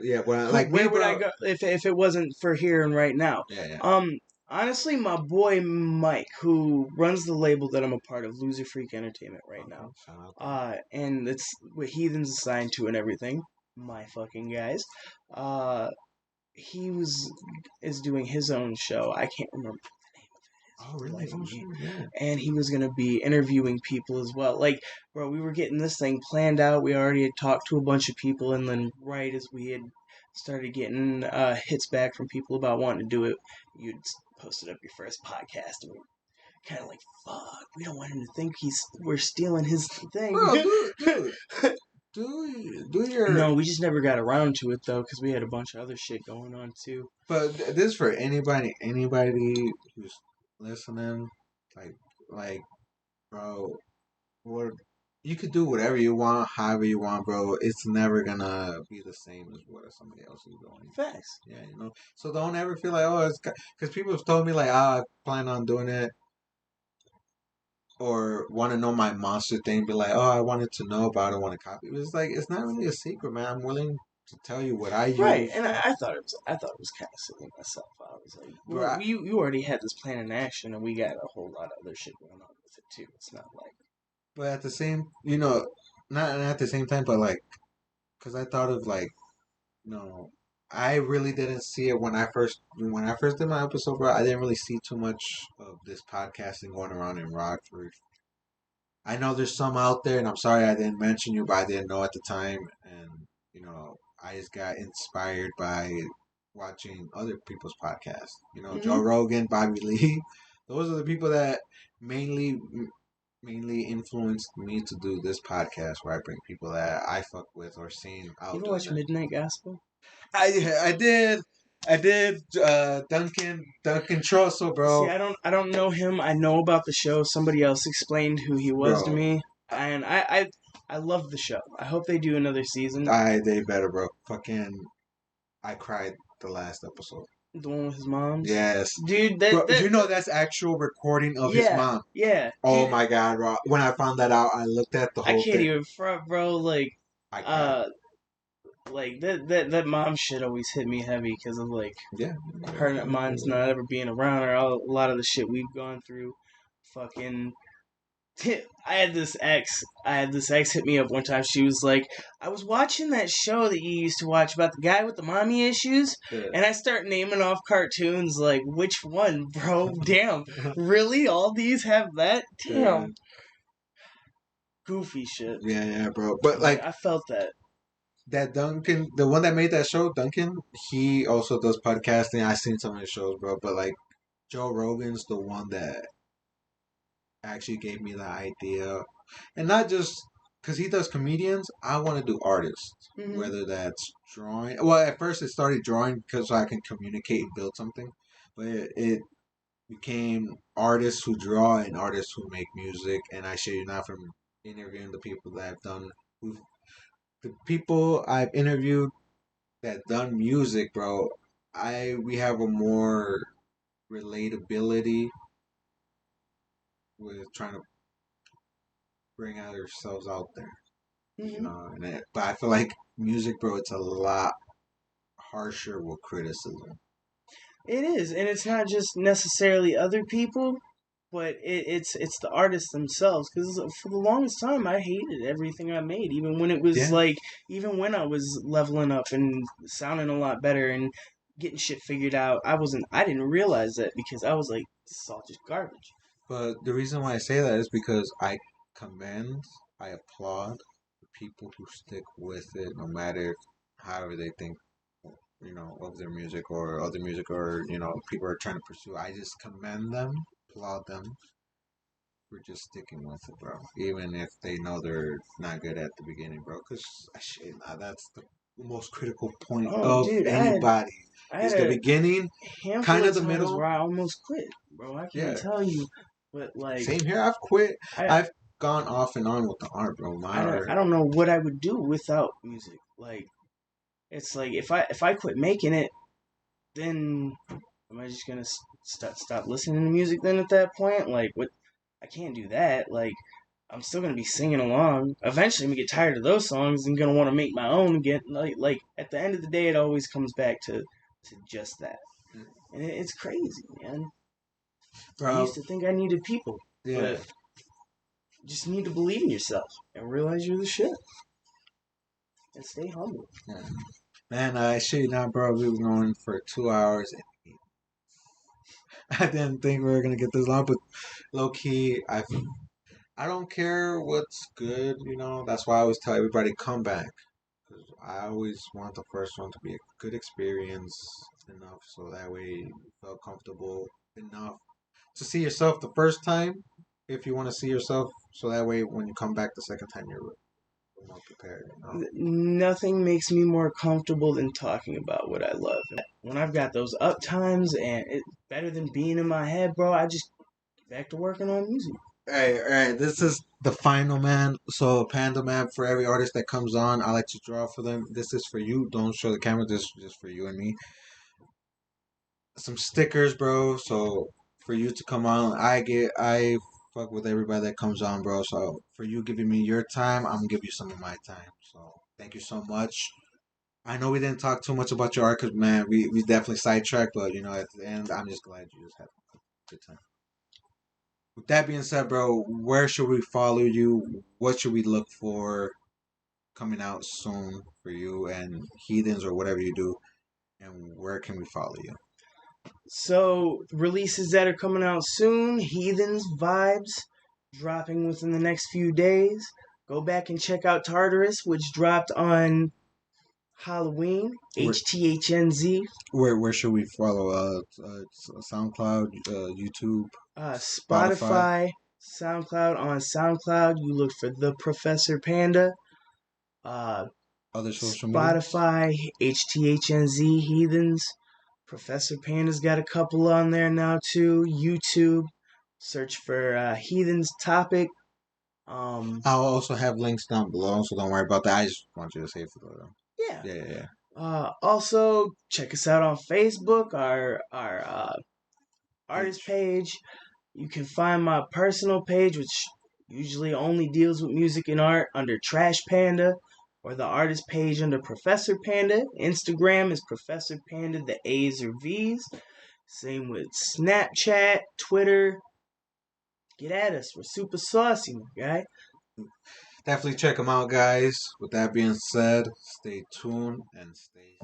Yeah, what I, like me, where would I bro. go if it wasn't for here and right now? Yeah, yeah. Honestly, my boy Mike, who runs the label that I'm a part of, Loser Freak Entertainment, right Okay, now, shout out there. and it's what Heathens assigned to and everything. My fucking guys. Uh, he is doing his own show. I can't remember the name of it. Oh, really? Oh, Me. sure, yeah. And he was gonna be interviewing people as well. Like, bro, we were getting this thing planned out. We already had talked to a bunch of people, and then right as we had started getting hits back from people about wanting to do it, you'd posted up your first podcast, and we were kind of like, "Fuck, we don't want him to think we're stealing his thing." Bro, do your. No, we just never got around to it though, because we had a bunch of other shit going on too. But this is for anybody who's listening. Like, bro, what you could do whatever you want, however you want, bro. It's never gonna be the same as what somebody else is doing. Facts. Yeah, So don't ever feel like, oh, it's because people have told me like, I plan on doing it, or want to know my monster thing. Be like, oh, I wanted to know about it, want to copy. It's like it's not really a secret, man. I'm willing to tell you what I Right, use, and I thought it was kind of silly myself. I was like, bro. you already had this plan in action, and we got a whole lot of other shit going on with it too. It's not like But at the same, not at the same time, but like, because I thought of like, no, I really didn't see it when I first did my episode, bro. I didn't really see too much of this podcasting going around in Rockford. I know there's some out there, and I'm sorry I didn't mention you, but I didn't know at the time, and I just got inspired by watching other people's podcasts. Joe Rogan, Bobby Lee. Those are the people that mainly mainly influenced me to do this podcast, where I bring people that I fuck with or seen you out ever doing watch that. Midnight Gospel? I did. Duncan Trussell, See, bro. I don't know him. I know about the show. Somebody else explained who he was to Bro, me, and I love the show. I hope they do another season. they better, bro. Fucking, I cried the last episode. The one with his mom's. Yes, Dude, bro. That's actual recording of his yeah, mom. yeah, Oh dude, my god, bro. When I found that out, I looked at the I whole can't thing. even front, bro. I cried. Uh, like that mom shit always hit me heavy because of like Yeah. her and mine's not ever being around her. A lot of the shit we've gone through, fucking. I had this ex hit me up one time. She was like, "I was watching that show that you used to watch about the guy with the mommy issues," Yeah. and I start naming off cartoons. Like, which one, bro? Damn, really? All these have that? Yeah. Damn, goofy shit. Yeah, bro. But Like, like I felt that. that Duncan, the one that made that show, Duncan, he also does podcasting. I've seen some of his shows, bro. But like Joe Rogan's the one that actually gave me the idea, and not just because he does comedians. I want to do artists, Mm-hmm. whether that's drawing. Well, at first it started drawing because I can communicate and build something, but it became artists who draw and artists who make music. And I share you now from interviewing the people that I've done, who the people I've interviewed that done music, bro. We have a more relatability with trying to bring ourselves out there. Mm-hmm. But I feel like music, bro, it's a lot harsher with criticism. It is, and it's not just necessarily other people, but it's the artists themselves. Because for the longest time, I hated everything I made, even when it was Yeah. like, even when I was leveling up and sounding a lot better and getting shit figured out. I didn't realize that because I was like, this is all just garbage. But the reason why I say that is because I applaud the people who stick with it, no matter however they think, of their music or other music, or people are trying to pursue. I just commend them, applaud them for just sticking with it, bro. Even if they know they're not good at the beginning, bro. Because that's the most critical point Oh, of dude, anybody. I had Is the a beginning, handful kind of of the times middle. where I almost quit, bro. I can't Yeah, tell you, but like, same here. I've quit. I I've gone off and on with the art, bro. My art. I don't know what I would do without music. Like, it's like if I quit making it, then am I just gonna stop listening to music? Then at that point, like, what? I can't do that. Like, I'm still gonna be singing along. Eventually, I'm gonna get tired of those songs and gonna want to make my own again. Like at the end of the day, it always comes back to just that, and it's crazy, man. I Bro, used to think I needed people, yeah. but you just need to believe in yourself and realize you're the shit, and stay humble. Yeah. Man, I shit you not, bro. We were going for 2 hours. I didn't think we were gonna get this long, but low key, I don't care what's good. That's why I always tell everybody come back. 'Cause I always want the first one to be a good experience enough, so that way you feel comfortable enough to see yourself the first time. If you want to see yourself, so that way when you come back the second time, you're more prepared. Nothing makes me more comfortable than talking about what I love. When I've got those up times and it's better than being in my head, bro, I just get back to working on music. All right. This is the final, man. So, Panda, man, for every artist that comes on, I like to draw for them. This is for you. Don't show the camera. This is just for you and me. Some stickers, bro. So, for you to come on, I fuck with everybody that comes on, bro. So, for you giving me your time, I'm gonna give you some of my time. So, thank you so much. I know we didn't talk too much about your art, cause man, we definitely sidetracked. But at the end, I'm just glad you just had a good time. With that being said, bro, where should we follow you? What should we look for coming out soon for you and Heathens or whatever you do? And where can we follow you? So, releases that are coming out soon Heathens Vibes, dropping within the next few days. Go back and check out Tartarus, which dropped on Halloween. Where HTHNZ. where should we follow? SoundCloud, YouTube, Spotify, Spotify, SoundCloud. On SoundCloud, you look for The Professor Panda. Uh, other social media. Spotify, HTHNZ Heathens. Professor Panda's got a couple on there now too. YouTube, search for Heathens Topic. I'll also have links down below, so don't worry about that. I just want you to say it for the. Yeah. Yeah. Also, check us out on Facebook, our artist page. You can find my personal page, which usually only deals with music and art, under Trash Panda, or the artist page under Professor Panda. Instagram is Professor Panda, the A's or V's. Same with Snapchat, Twitter. Get at us. We're super saucy, my guy. Definitely check them out, guys. With that being said, stay tuned and stay.